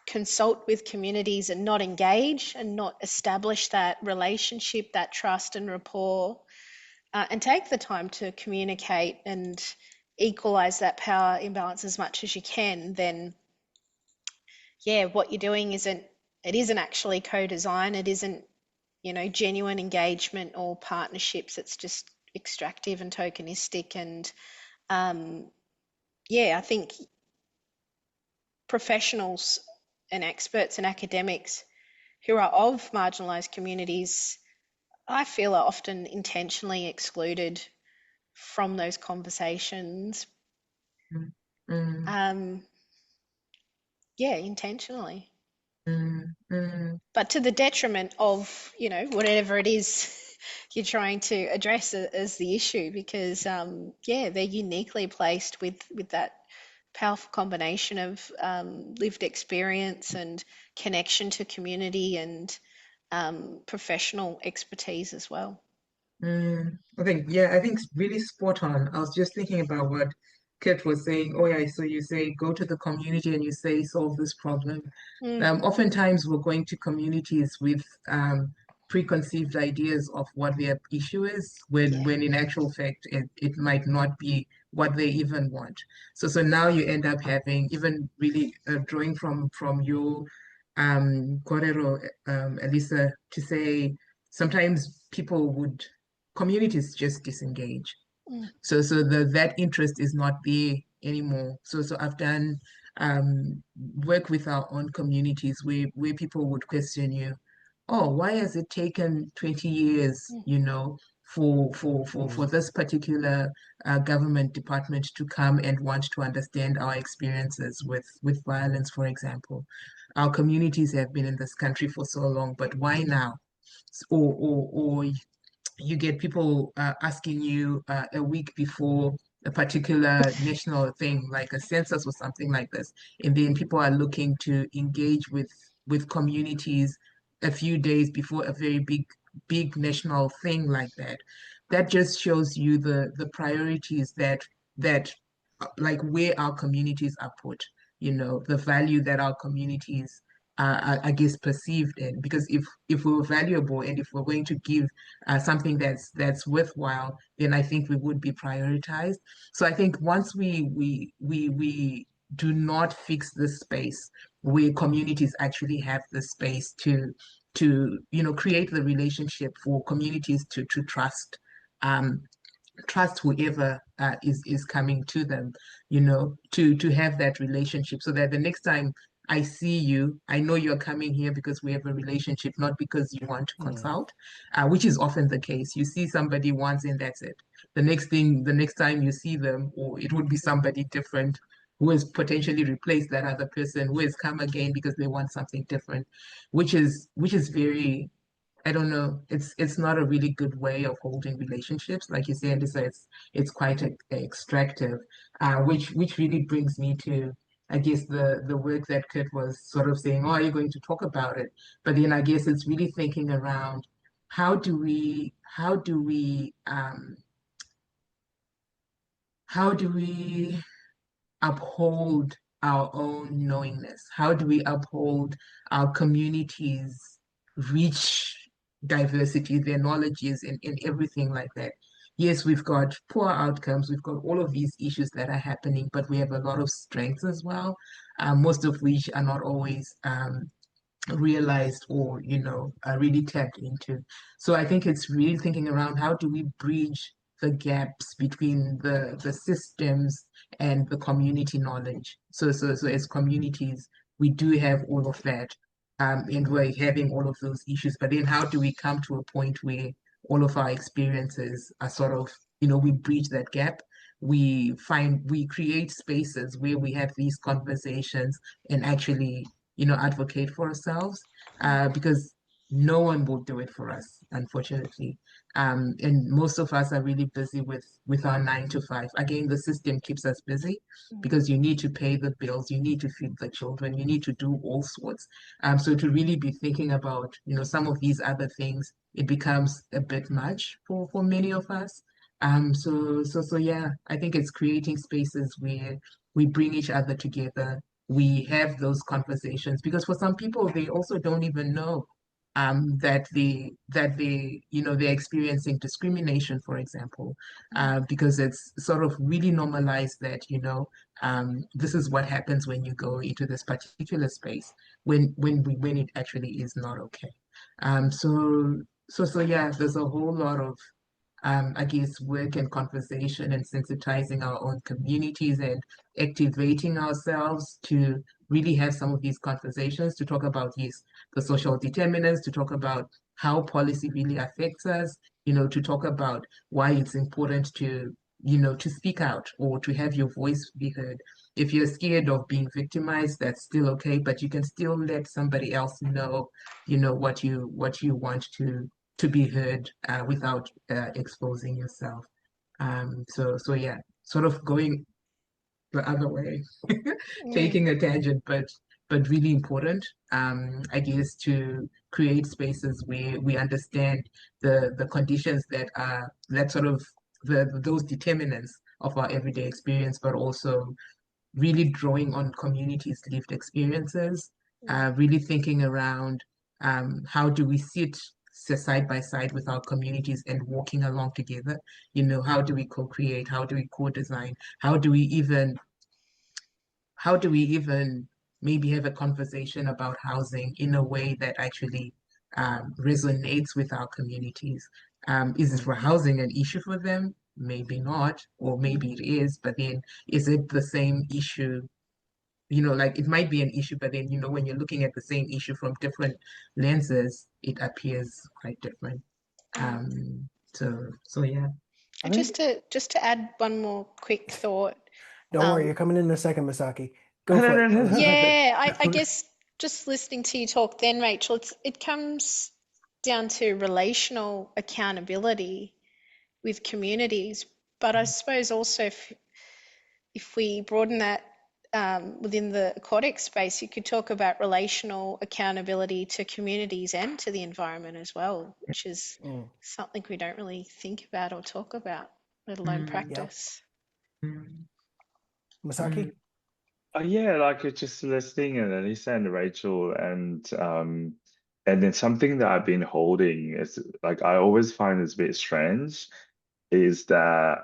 consult with communities and not engage and not establish that relationship, that trust and rapport, and take the time to communicate and equalize that power imbalance as much as you can, then yeah, what you're doing isn't actually co-design. It isn't, you know, genuine engagement or partnerships. It's just extractive and tokenistic. And yeah, I think professionals and experts and academics who are of marginalised communities, I feel, are often intentionally excluded from those conversations. Mm, Yeah, intentionally. mm. But to the detriment of, you know, whatever it is you're trying to address as the issue, because yeah, they're uniquely placed with that powerful combination of lived experience and connection to community and professional expertise as well. I think, yeah, I think it's really spot on. I was just thinking about what Kit was saying. Oh, yeah, so you say go to the community and you say solve this problem. Oftentimes we're going to communities with preconceived ideas of what their issue is, when in actual fact it might not be what they even want. So now you end up having, even really drawing from your Correro, Elissa, to say sometimes communities just disengage. So that interest is not there anymore. So I've done work with our own communities where people would question you, oh, why has it taken 20 years, you know, for this particular government department to come and want to understand our experiences with violence, for example. Our communities have been in this country for so long, but why now? Or you get people asking you a week before a particular national thing, like a census or something like this, and then people are looking to engage with communities a few days before a very big national thing like that. That just shows you the priorities that like where our communities are put, you know, the value that our communities I guess perceived in. Because if we were valuable and if we're going to give something that's worthwhile, then I think we would be prioritized. So I think once we do not fix this space where communities actually have the space to you know, create the relationship for communities to um, trust whoever is coming to them, you know, to have that relationship, so that the next time I see you, I know you're coming here because we have a relationship, not because you want to consult, which is often the case. You see somebody once and that's it. The next time you see them, or it would be somebody different who has potentially replaced that other person, who has come again because they want something different, which is very, I don't know. It's not a really good way of holding relationships. Like you say, Alyssa, it's quite extractive, which really brings me to, I guess, the work that Kurt was sort of saying, oh, are you going to talk about it? But then I guess it's really thinking around how do we uphold our own knowingness? How do we uphold our communities' reach diversity, their knowledges, and everything like that? Yes, we've got poor outcomes, we've got all of these issues that are happening, but we have a lot of strengths as well, most of which are not always realized or, you know, really tapped into. So I think it's really thinking around how do we bridge the gaps between the systems and the community knowledge. So as communities, we do have all of that, and we're having all of those issues. But then how do we come to a point where all of our experiences are sort of, you know, we bridge that gap? We create spaces where we have these conversations and actually, you know, advocate for ourselves, because no one will do it for us, unfortunately. And most of us are really busy with our 9 to 5. Again, the system keeps us busy because you need to pay the bills, you need to feed the children, you need to do all sorts. So to really be thinking about, some of these other things, it becomes a bit much for many of us. So yeah, I think it's creating spaces where we bring each other together. We have those conversations because for some people, they also don't even know that they're experiencing discrimination, for example, because it's sort of really normalized that this is what happens when you go into this particular space when it actually is not okay. So yeah, there's a whole lot of I guess, work and conversation and sensitizing our own communities and activating ourselves to really have some of these conversations to talk about, yes, the social determinants, to talk about how policy really affects us, to talk about why it's important to speak out or to have your voice be heard. If you're scared of being victimized, that's still okay, but you can still let somebody else know, what you want to be heard without exposing yourself. So yeah, sort of going the other way, taking a tangent, but really important, I guess, to create spaces where we understand the conditions that sort of those determinants of our everyday experience, but also really drawing on communities' lived experiences, really thinking around how do we sit side by side with our communities and walking along together. How do we co-create? How do we co-design? How do we even maybe have a conversation about housing in a way that actually resonates with our communities? Is it for housing an issue for them? Maybe not, or maybe it is, but then is it the same issue? Like it might be an issue, but then, when you're looking at the same issue from different lenses, it appears quite different. So yeah. I Just think to add one more quick thought. Don't worry, you're coming in a second, Masaki. Go no, for no, it. no, no. Yeah, I guess just listening to you talk then, Rachel, it comes down to relational accountability with communities. But I suppose also if we broaden that within the aquatic space, you could talk about relational accountability to communities and to the environment as well, which is something we don't really think about or talk about, let alone Mm, Yeah. practice. mm, Masaki? mm, Yeah, like just listening and Elissa and Rachel and then something that I've been holding is like I always find this a bit strange is that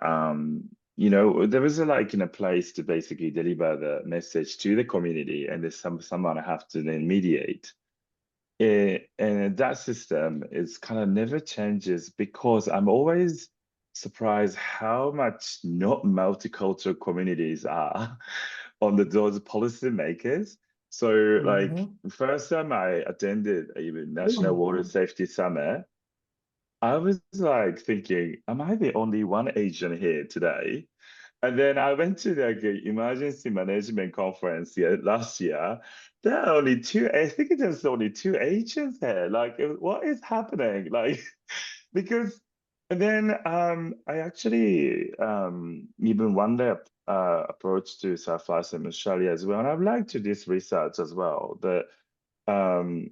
there is a place to basically deliver the message to the community and there's someone have to then mediate. And that system is kind of never changes because I'm always surprised how much not multicultural communities are on those policymakers. So like the first time I attended even National Water Safety Summit, I was like thinking, am I the only one Asian here today? And then I went to the emergency management conference last year. There are only two, I think there's only two Asians there. Like, what is happening? Like, because, and then I actually even one day approached to Southwestern Australia as well. And I'd like to do this research as well. But I'm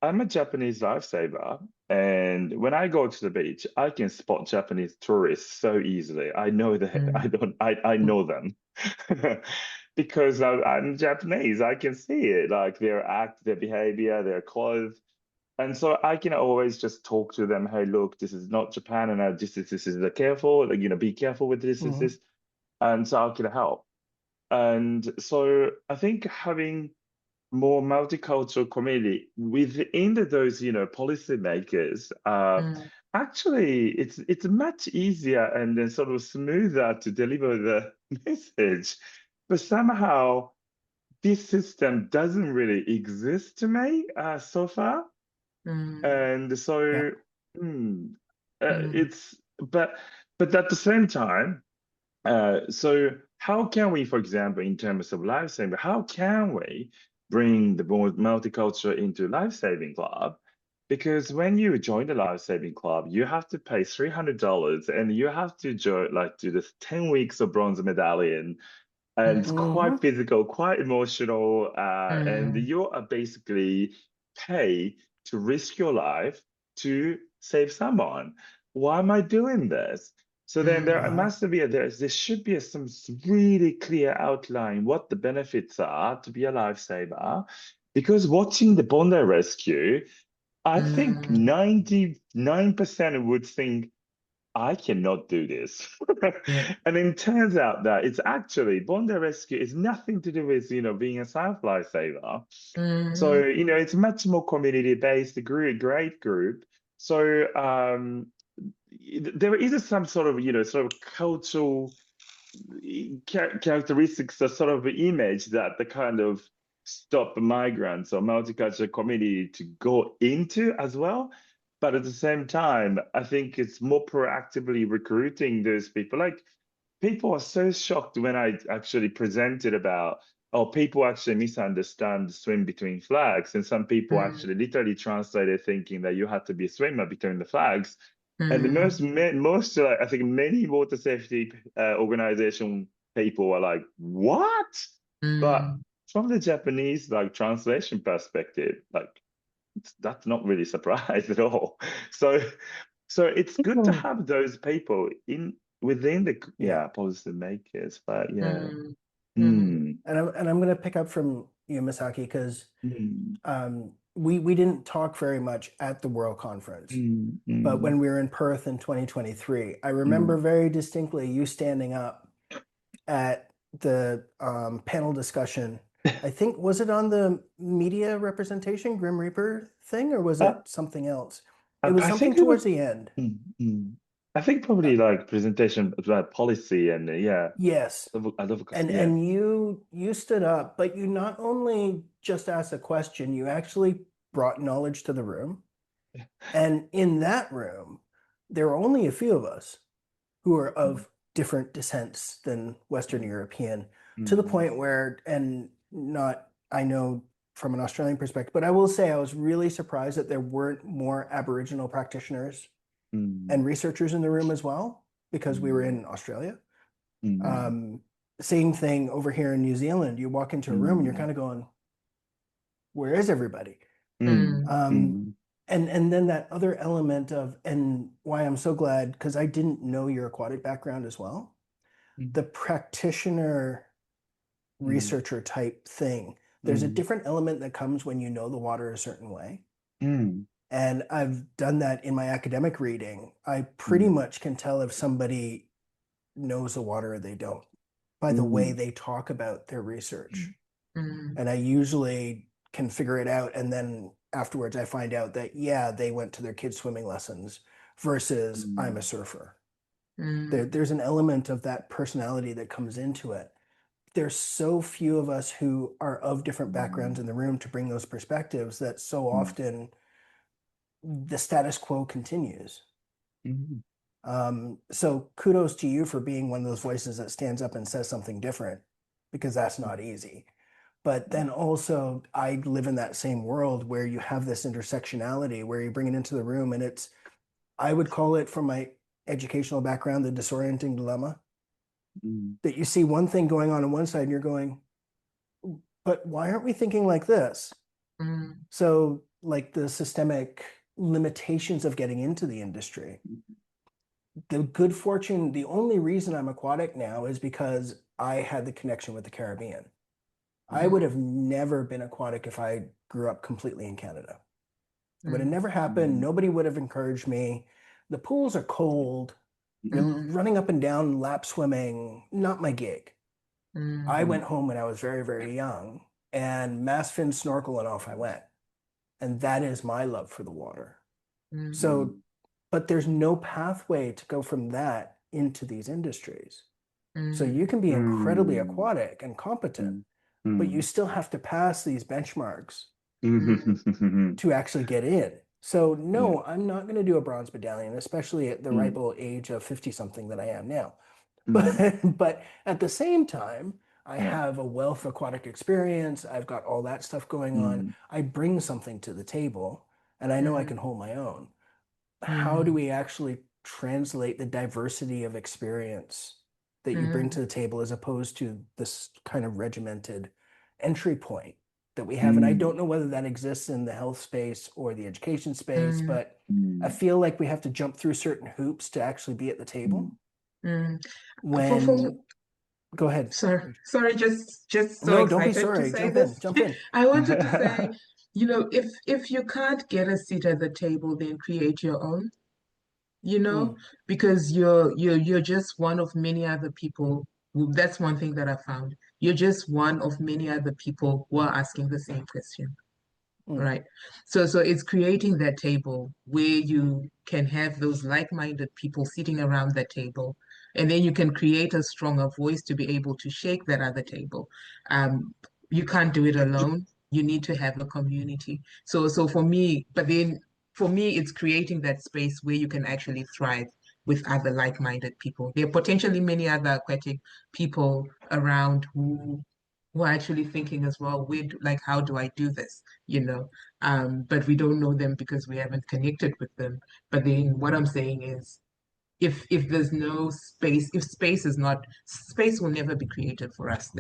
a Japanese lifesaver. And when I go to the beach, I can spot Japanese tourists so easily. I know that mm, I know them because I'm Japanese. I can see it, like their act, their behavior, their clothes. And so I can always just talk to them. Hey, look, this is not Japan, and this is the careful. Like, be careful with this. And so I can help. And so I think having more multicultural community within those policymakers mm, actually it's much easier and then sort of smoother to deliver the message, but somehow this system doesn't really exist to me so far. mm, And so Yep. mm, it's but at the same time, so how can we, for example, in terms of life how can we bring the more multicultural into life saving club? because when you join the life saving club, you have to pay $300 and you have to join like do this 10 weeks of bronze medallion. And it's quite Mhm. physical, quite emotional, and Mm, you are basically pay to risk your life to save someone. Why am I doing this? So then there mm, Uh-huh. must be there should be some really clear outline what the benefits are to be a lifesaver. Because watching the Bondi rescue, I think mm, 99% would think I cannot do this. yeah. And it turns out that it's actually Bondi Rescue is nothing to do with, being a South lifesaver. So, Mm, it's much more community-based, a great group. So, there is some sort of, sort of cultural characteristics, a sort of image that the kind of stop migrants or multicultural community to go into as well. But at the same time, I think it's more proactively recruiting those people. Like people are so shocked when I actually presented about, oh, people actually misunderstand the swim between flags. And some people mm, actually literally translated thinking that you had to be a swimmer between the flags. And the mm, most like, I think many water safety organization people are like, what? But mm. from the Japanese like translation perspective, like that's not really surprised at all. So so it's good to Mm. have those people in within the Yeah. policy makers. But yeah. Mm, mm, Mm, And I'm going to pick up from you, Misaki, because mm, we didn't talk very much at the World Conference, mm, but mm, when we were in Perth in 2023, I remember mm. very distinctly you standing up at the panel discussion. I think, was it on the media representation, Grim Reaper thing, or was Uh, it something else? It was I something think it towards was. the end. Mm, mm. I think Uh, probably like presentation about policy and yeah, yes. advocacy. And Yeah. and you stood up, but you not only just asked a question, you actually brought knowledge to the room. And in that room, there were only a few of us who are Mm, of different descents than Western mm, European, to the mm, point where, and not, I know from an Australian perspective, but I will say I was really surprised that there weren't more Aboriginal practitioners mm, and researchers in the room as well, because we were mm, in Australia. mm, Um, Same thing over here in New Zealand. You walk into a room and you're mm, kind of going, where is everybody? mm, Um, mm, and then that other element of, and why I'm so glad, because I didn't know your aquatic background as well, mm, the practitioner mm, researcher type thing. There's a mm, different element that comes when you know the water a certain way. mm, And I've done that in my academic reading. I pretty mm, much can tell if somebody knows the water or they don't by the way mm, they talk about their research. mm, And I usually can figure it out. And then afterwards, I find out that, yeah, they went to their kids' swimming lessons versus I'm a mm, surfer. mm, There's an element of that personality that comes into it. There's so few of us who are of different backgrounds mm, in the room to bring those perspectives that so mm, often the status quo continues. mm, So kudos to you for being one of those voices that stands up and says something different, because that's not easy. But then also, I live in that same world where you have this intersectionality where you bring it into the room, and I would call it, from my educational background, the disorienting dilemma, mm, that you see one thing going on one side and you're going, but why aren't we thinking like this? mm, So, like the systemic limitations of getting into the industry. The good fortune, the only reason I'm aquatic now is because I had the connection with the Caribbean. I would have never been aquatic if I grew up completely in Canada. It would have mm, never happened. mm, Nobody would have encouraged me. The pools are cold. You're mm, mm, running up and down, lap swimming, not my gig. I mm, went home when I was very, very young and mass fin snorkel and off I went. And that is my love for the water. mm, So, but there's no pathway to go from that into these industries. So mm, you can be incredibly mm, aquatic and competent, mm, but you mm, still have to pass these benchmarks mm, mm, to actually get in. So yeah. no, I'm not going to do a bronze medallion, especially at the ripe Mm, old age of 50 something that I am now. mm, But at the same time, I yeah. have a wealth of aquatic experience. I've got all that stuff going on. Mm, I bring something to the table. and I know I can hold my own. How do Mm. we actually translate the diversity of experience that you bring to the table as opposed to this kind of regimented entry point that we have? And I don't know whether that exists in the health space or the education space, but I feel like we have to jump through certain hoops to actually be at the table. Mm. When, go ahead. Sorry, just so No, don't be excited to sorry. say Jump this. in, jump in. I wanted to say, if you can't get a seat at the table, then create your own, because you're just one of many other people. That's one thing that I found. You're just one of many other people who are asking the same question. Right. So it's creating that table where you can have those like-minded people sitting around that table, and then you can create a stronger voice to be able to shake that other table. You can't do it alone. You need to have a community. So for me, it's creating that space where you can actually thrive with other like-minded people. There are potentially many other aquatic people around who are actually thinking as well, how do I do this? But we don't know them because we haven't connected with them. But then what I'm saying is, if there's no space, if space is not, space will never be created for us.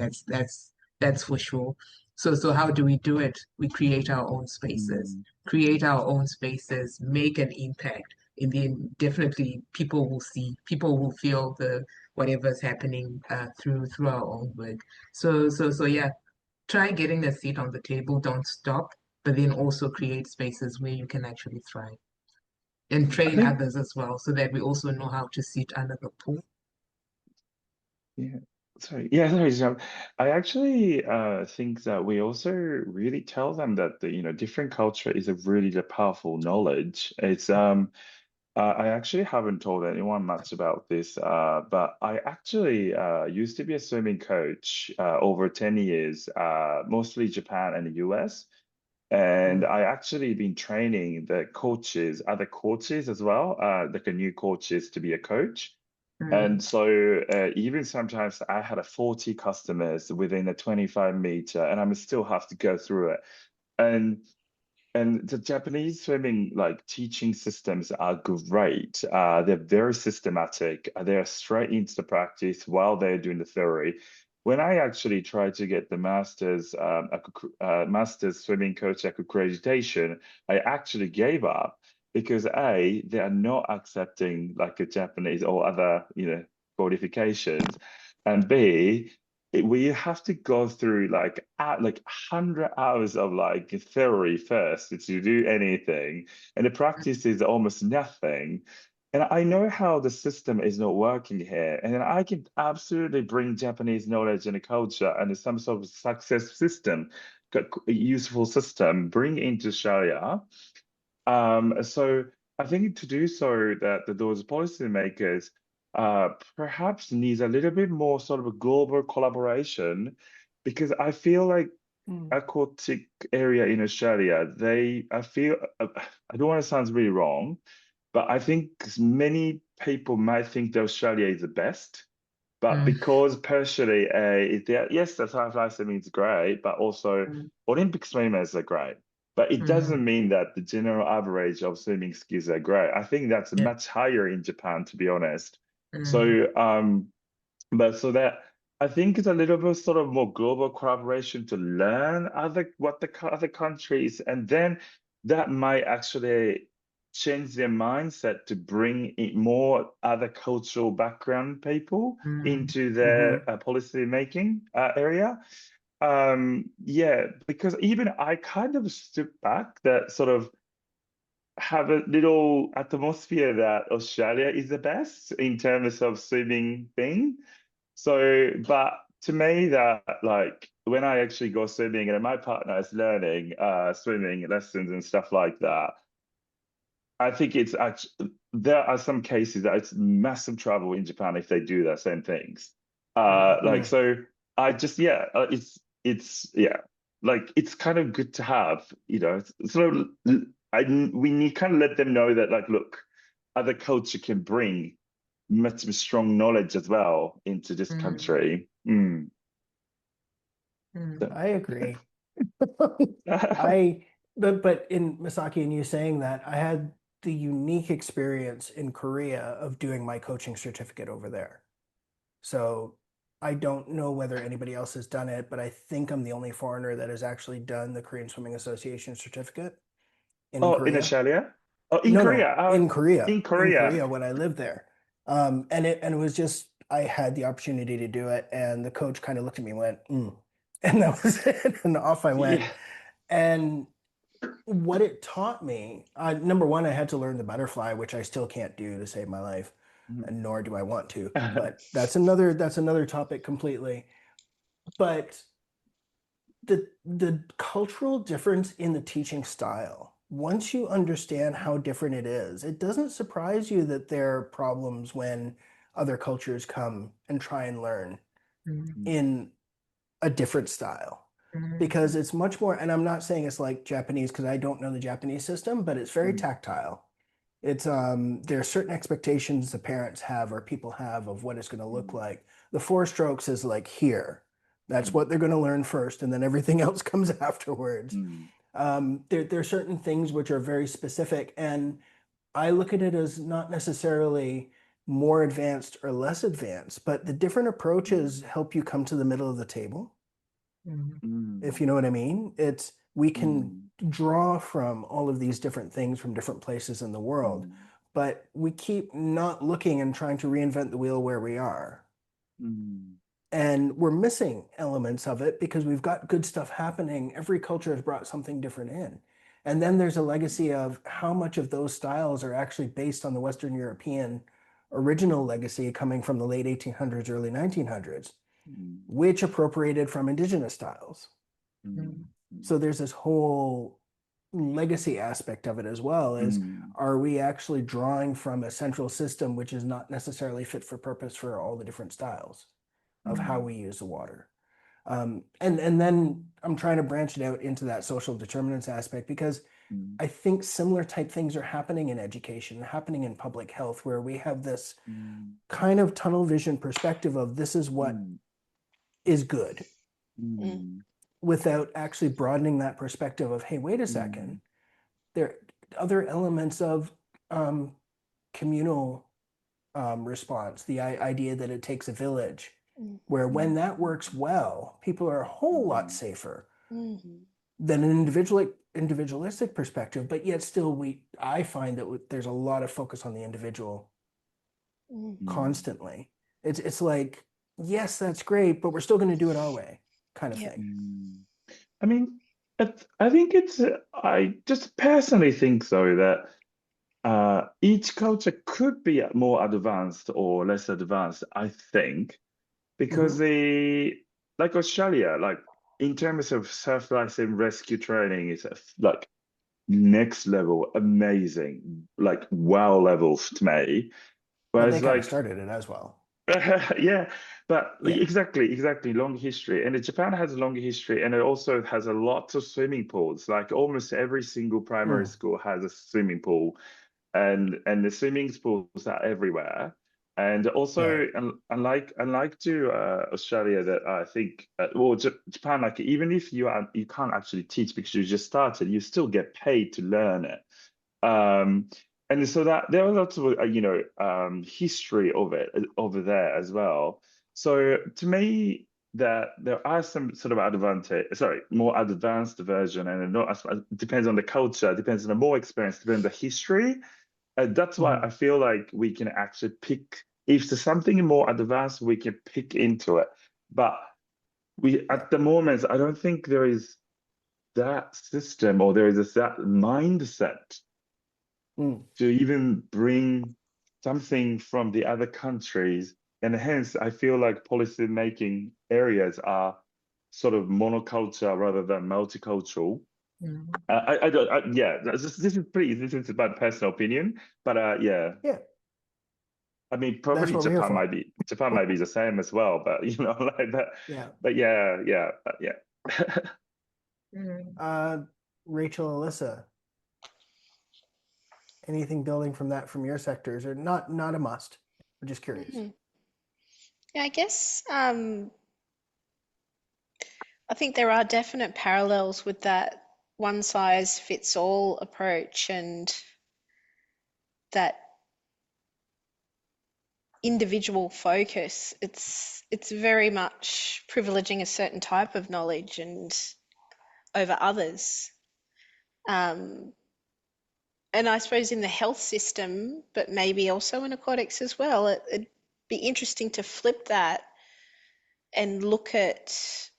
That's for sure. So how do we do it? We create our own spaces, make an impact, and then definitely people will see, people will feel the whatever's happening through our own work. So yeah, try getting a seat on the table, don't stop, but then also create spaces where you can actually thrive and I train think, others as well so that we also know how to sit under the pool. yeah, sorry, I actually think that we also really tell them that different culture is a really powerful knowledge. It's I actually haven't told anyone much about this, but I actually used to be a swimming coach over 10 years, mostly Japan and the US. And I actually been training other coaches as well, like a new coaches to be a coach. And so even sometimes I had a 40 customers within a 25-meter, and I still have to go through it. And the Japanese swimming teaching systems are great. They're very systematic. They're straight into the practice while they're doing the theory. When I actually tried to get the master's swimming coach accreditation, I actually gave up because A, they are not accepting a Japanese or other qualifications, and B, we have to go through 100 hours of theory first to do anything, and the practice is almost nothing. And I know how the system is not working here, and then I can absolutely bring Japanese knowledge and culture and some sort of success system, a useful system, bring into Sharia. So I think to do so that those policymakers perhaps needs a little bit more sort of a global collaboration, because I feel like aquatic area in Australia, I feel, I don't want to sound really wrong, but I think many people might think that Australia is the best. But because personally, yes, the fly swimming is great, but also Olympic swimmers are great. But it doesn't mean that the general average of swimming skills are great. I think that's much higher in Japan, to be honest. So, but so that I think it's a little bit sort of more global collaboration to learn what the other countries, and then that might actually change their mindset to bring in more other cultural background people into their policy making area. Yeah, because even I kind of stood back that sort of have a little atmosphere that Australia is the best in terms of swimming thing. So, but to me, that when I actually go swimming and my partner is learning swimming lessons and stuff like that, I think it's actually, there are some cases that it's massive trouble in Japan if they do the same things. So I just, it's kind of good to have, sort of, we need kind of let them know that look, other culture can bring much strong knowledge as well into this country. I agree. I But in Misaki and you saying that, I had the unique experience in Korea of doing my coaching certificate over there. So I don't know whether anybody else has done it, but I think I'm the only foreigner that has actually done the Korean Swimming Association certificate in Oh, in Korea. Australia? Oh, in No, Korea. no, in Korea, In Korea. when I lived there. And it was just I had the opportunity to do it, and the coach kind of looked at me and went, and that was it, and off I went. Yeah. And what it taught me, number one, I had to learn the butterfly, which I still can't do to save my life, and nor do I want to. But that's another topic completely. But the cultural difference in the teaching style, once you understand how different it is, it doesn't surprise you that there are problems when other cultures come and try and learn in a different style. Because it's much more, and I'm not saying it's like Japanese because I don't know the Japanese system, but it's very tactile. It's there are certain expectations the parents have or people have of what it's going to look like. The four strokes is like here. That's what they're going to learn first, and then everything else comes afterwards. There are certain things which are very specific, and I look at it as not necessarily more advanced or less advanced, but the different approaches help you come to the middle of the table. If you know what I mean. We can draw from all of these different things from different places in the world, but we keep not looking and trying to reinvent the wheel where we are. And we're missing elements of it because we've got good stuff happening. Every culture has brought something different in. And then there's a legacy of how much of those styles are actually based on the Western European original legacy coming from the late 1800s, early 1900s, which appropriated from indigenous styles. So there's this whole legacy aspect of it as well, is are we actually drawing from a central system which is not necessarily fit for purpose for all the different styles of how we use the water? And then I'm trying to branch it out into that social determinants aspect, because I think similar type things are happening in education, happening in public health, where we have this kind of tunnel vision perspective of this is what is good, without actually broadening that perspective of, hey, wait a second, there are other elements of communal response, the idea that it takes a village, where when that works well, people are a whole lot safer than an individualistic perspective, but yet still I find that there's a lot of focus on the individual constantly. It's like, yes, that's great, but we're still going to do it our way, kind of thing. I mean, I think I just personally think though that each culture could be more advanced or less advanced, I think, because like Australia, like in terms of self-life rescue training, is like next level, amazing, like wow levels to me. But Whereas they kind of like started it as well. yeah, but Yeah. exactly, long history. And Japan has a long history, and it also has a lot of swimming pools. Like almost every single primary school has a swimming pool, and the swimming pools are everywhere. And also, unlike to Australia, that I think, well, Japan, like even if you can't actually teach because you just started, you still get paid to learn it. And so that there was lots of history of it over there as well. So to me, that there are some sort of more advanced version, and it depends on the culture, depends on the more experience, depends on the history. That's why I feel like we can actually pick, if there's something more advanced, we can pick into it. But at the moment, I don't think there is that system, or there is that mindset to even bring something from the other countries. And hence, I feel like policy making areas are sort of monoculture rather than multicultural. I don't, this is about personal opinion, but yeah. I mean, probably That's what we're here for. Japan might be the same as well, but like that. But yeah. Rachel, Elissa, anything building from that from your sectors, or not a must? I'm just curious. Yeah, I guess I think there are definite parallels with that one size fits all approach, and that individual focus, it's very much privileging a certain type of knowledge and over others. And I suppose in the health system, but maybe also in aquatics as well, it'd be interesting to flip that and look at,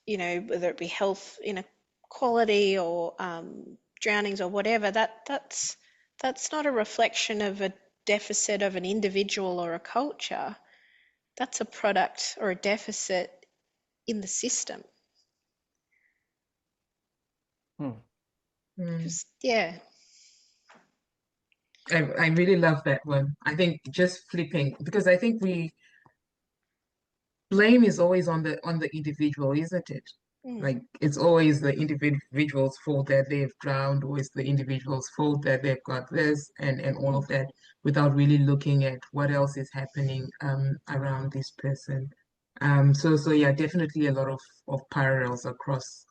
you know, whether it be health inequality or drownings or whatever. That's not a reflection of a deficit of an individual or a culture. That's a product or a deficit in the system. Just, yeah. I really love that one. I think just flipping, because I think blame is always on the individual, isn't it? Like it's always the individual's fault that they've drowned, or it's the individual's fault that they've got this and all of that, without really looking at what else is happening around this person. So yeah, definitely a lot of parallels across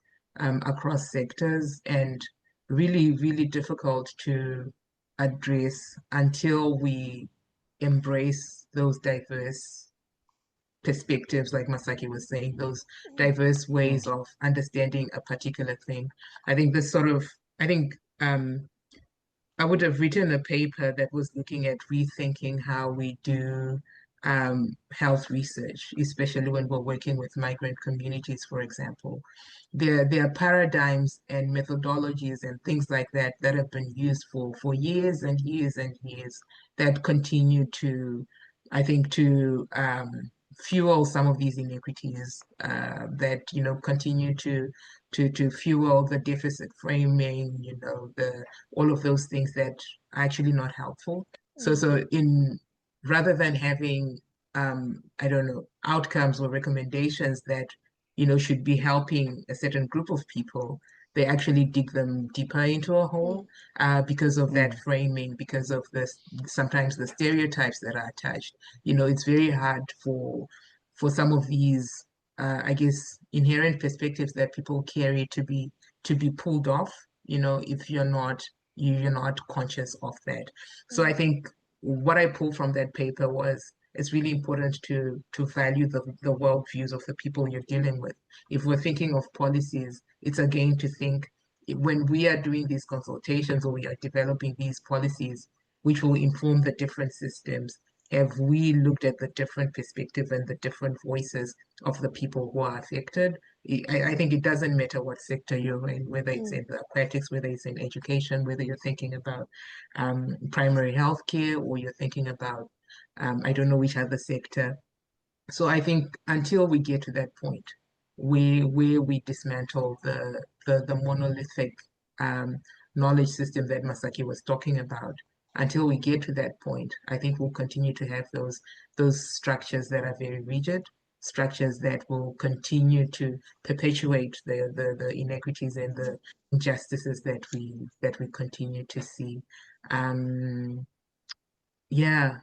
sectors, and really, really difficult to address until we embrace those diverse perspectives, like Masaki was saying, those diverse ways of understanding a particular thing. I think I would have written a paper that was looking at rethinking how we do health research, especially when we're working with migrant communities, for example. There are paradigms and methodologies and things like that that have been used for years and years and years, that continue to, I think, to fuel some of these inequities, that continue to fuel the deficit framing, all of those things that are actually not helpful. So in rather than having I don't know, outcomes or recommendations that should be helping a certain group of people, they actually dig them deeper into a hole, because of that framing, because of sometimes the stereotypes that are attached. It's very hard for some of these I guess inherent perspectives that people carry to be pulled off, if you're not conscious of that. So I think what I pulled from that paper was, it's really important to value the worldviews of the people you're dealing with. If we're thinking of policies, it's again to think, when we are doing these consultations or we are developing these policies, which will inform the different systems, have we looked at the different perspective and the different voices of the people who are affected? I think it doesn't matter what sector you're in, whether it's in the aquatics, whether it's in education, whether you're thinking about primary health care, or you're thinking about, I don't know which other sector. So I think until we get to that point where we dismantle the monolithic knowledge system that Masaki was talking about, until we get to that point, I think we'll continue to have those structures that are very rigid, structures that will continue to perpetuate the inequities and the injustices that we continue to see. Yeah,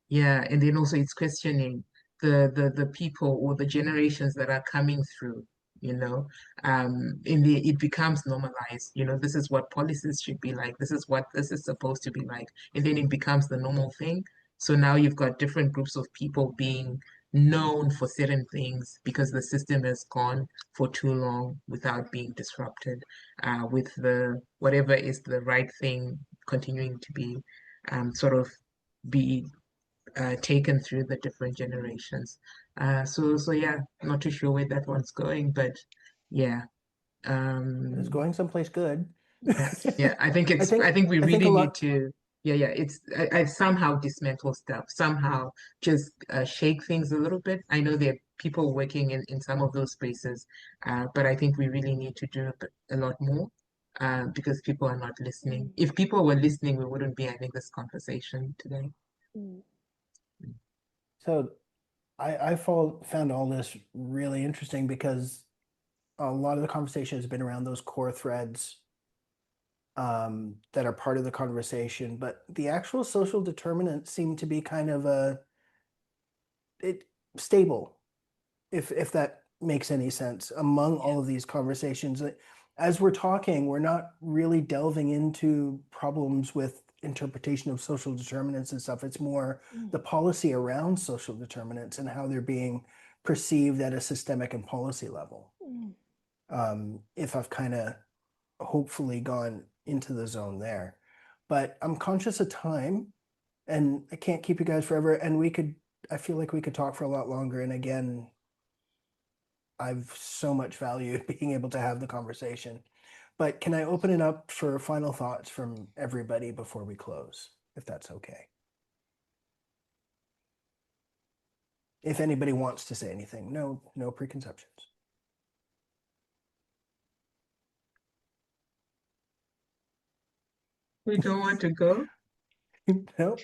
yeah, and then also it's questioning the people or the generations that are coming through, it becomes normalized. This is what policies should be like. This is what this is supposed to be like, and then it becomes the normal thing. So now you've got different groups of people being known for certain things because the system has gone for too long without being disrupted, with the whatever is the right thing continuing to be sort of be taken through the different generations. So yeah, not too sure where that one's going, but yeah. It's going someplace good. Yeah, I think we really need to, it's I somehow dismantle stuff, somehow just shake things a little bit. I know there are people working in some of those spaces, but I think we really need to do a lot more, because people are not listening. If people were listening, we wouldn't be having this conversation today. So I found all this really interesting, because a lot of the conversation has been around those core threads that are part of the conversation, but the actual social determinants seem to be kind of stable, if that makes any sense, among all of these conversations. as we're talking, we're not really delving into problems with interpretation of social determinants and stuff. It's more the policy around social determinants and how they're being perceived at a systemic and policy level. If I've kind of hopefully gone into the zone there. But I'm conscious of time and I can't keep you guys forever. And I feel like we could talk for a lot longer. And again, I've so much valued being able to have the conversation. But can I open it up for final thoughts from everybody before we close, if that's okay? If anybody wants to say anything, no preconceptions. We don't want to go? No,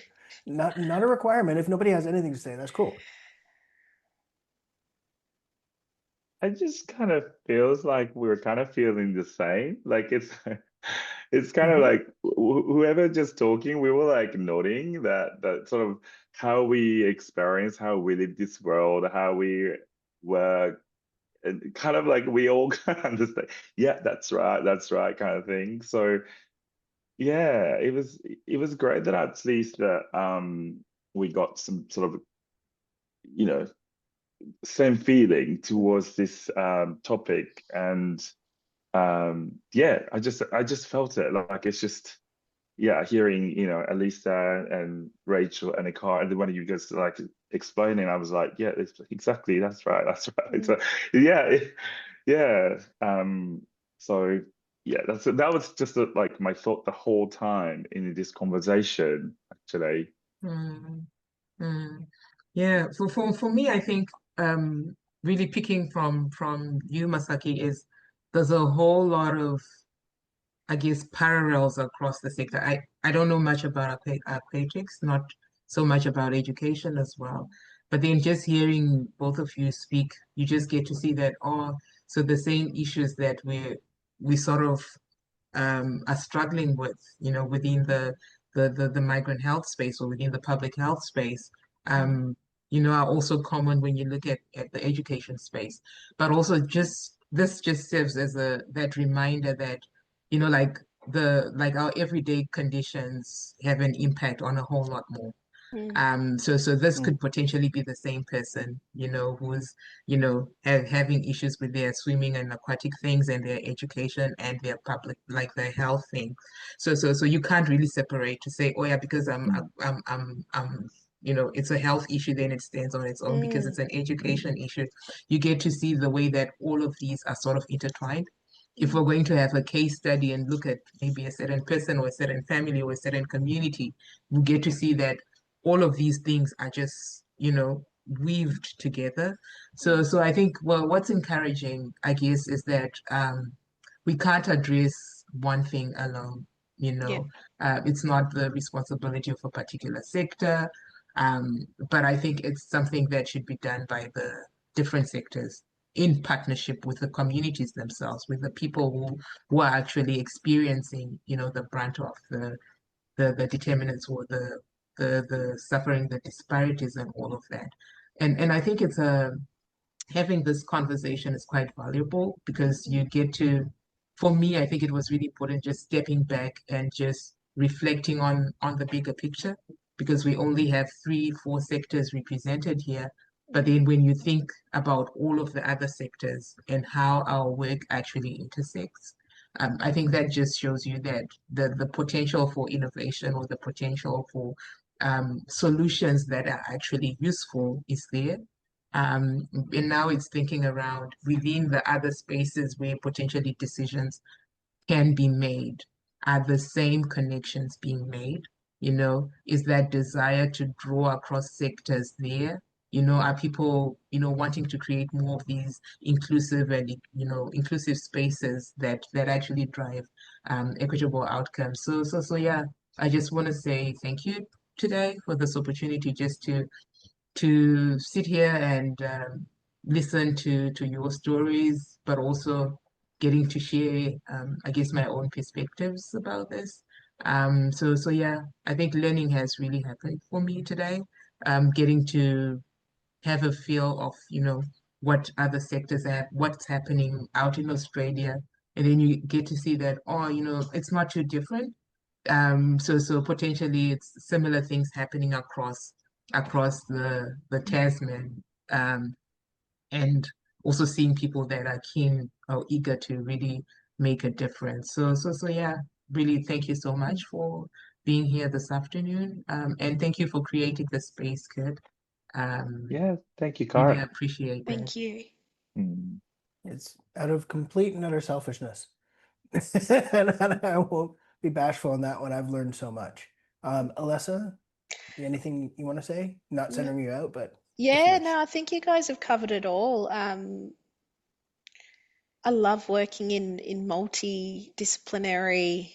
not a requirement. If nobody has anything to say, that's cool. It just kind of feels like we're kind of feeling the same. Like it's kind of like whoever just talking, we were like nodding that sort of how we experience, how we live this world, how we work, and kind of like we all kind of understand. Yeah, that's right, kind of thing. So yeah, it was great that at least that we got some sort of, you know, same feeling towards this topic. And yeah, I just felt it, like it's just, yeah, hearing, you know, Elissa and Rachel and Akar and the one of you guys like explaining, I was like, yeah, it's exactly, that's right. So yeah, yeah. So yeah, that was just like my thought the whole time in this conversation, actually. Mm, mm. Yeah, for me, I think really picking from you, Masaki, is there's a whole lot of, I guess, parallels across the sector. I don't know much about aquatics, not so much about education as well. But then just hearing both of you speak, you just get to see that, oh, so the same issues that we sort of are struggling with, you know, within the migrant health space or within the public health space, you know, are also common when you look at the education space. But also just this just serves as that reminder that, you know, like our everyday conditions have an impact on a whole lot more. So this could potentially be the same person, you know, who's, you know, having issues with their swimming and aquatic things and their education and their public, like their health thing. So you can't really separate to say, oh yeah, because you know, it's a health issue, then it stands on its own. Because it's an education issue. You get to see the way that all of these are sort of intertwined. If we're going to have a case study and look at maybe a certain person or a certain family or a certain community, you get to see that all of these things are just, you know, weaved together. So I think, well, what's encouraging, I guess, is that we can't address one thing alone. You know, it's not the responsibility of a particular sector, but I think it's something that should be done by the different sectors in partnership with the communities themselves, with the people who are actually experiencing, you know, the brunt of the determinants or the suffering, the disparities, and all of that. And I think it's having this conversation is quite valuable because you get to, for me, I think it was really important just stepping back and just reflecting on the bigger picture because we only have 3, 4 sectors represented here. But then when you think about all of the other sectors and how our work actually intersects, I think that just shows you that the potential for innovation or the potential for solutions that are actually useful is there. And now it's thinking around within the other spaces where potentially decisions can be made. Are the same connections being made? You know, is that desire to draw across sectors there? You know, are people, you know, wanting to create more of these inclusive and, you know, inclusive spaces that actually drive equitable outcomes? So yeah, I just want to say thank you today for this opportunity just to sit here and listen to your stories, but also getting to share, I guess, my own perspectives about this. So yeah, I think learning has really happened for me today. Getting to have a feel of, you know, what other sectors have, what's happening out in Australia, and then you get to see that, oh, it's not too different. So potentially it's similar things happening across the Tasman, and also seeing people that are keen or eager to really make a difference. So yeah, really thank you so much for being here this afternoon. And thank you for creating the space, Kurt. Yeah, thank you, Really Cara. appreciate that. Thank you. Mm. It's out of complete and utter selfishness. And I won't be bashful on that one. I've learned so much. Elissa, anything you want to say? Not No- centering you out, but just Yeah, yours. no, I think you guys have covered it all. I love working in multidisciplinary,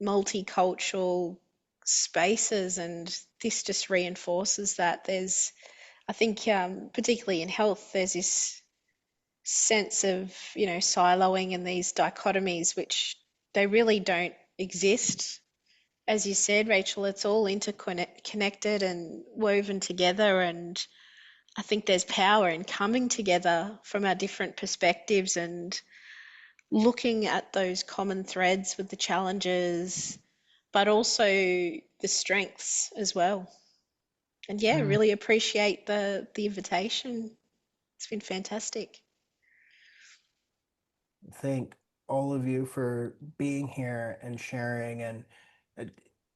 multicultural spaces, and this just reinforces that. I think, particularly in health, there's this sense of, siloing and these dichotomies, which they really don't exist. As you said, Rachel, it's all interconnected and woven together, and I think there's power in coming together from our different perspectives and looking at those common threads with the challenges, but also the strengths as well. And yeah, Mm. really appreciate the invitation. It's been fantastic. Thank all of you for being here and sharing. And uh,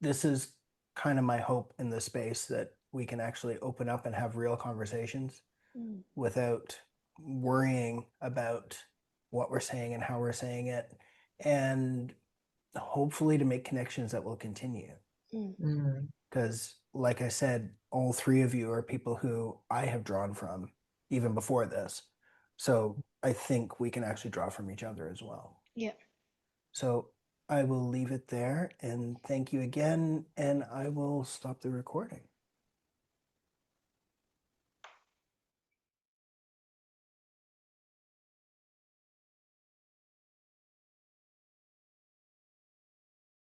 this is kind of my hope in this space, that we can actually open up and have real conversations Mm. without worrying about what we're saying and how we're saying it, and hopefully to make connections that will continue. Mm. Mm. Because, like I said, all three of you are people who I have drawn from even before this. So I think we can actually draw from each other as well. Yeah. So I will leave it there and thank you again, and I will stop the recording.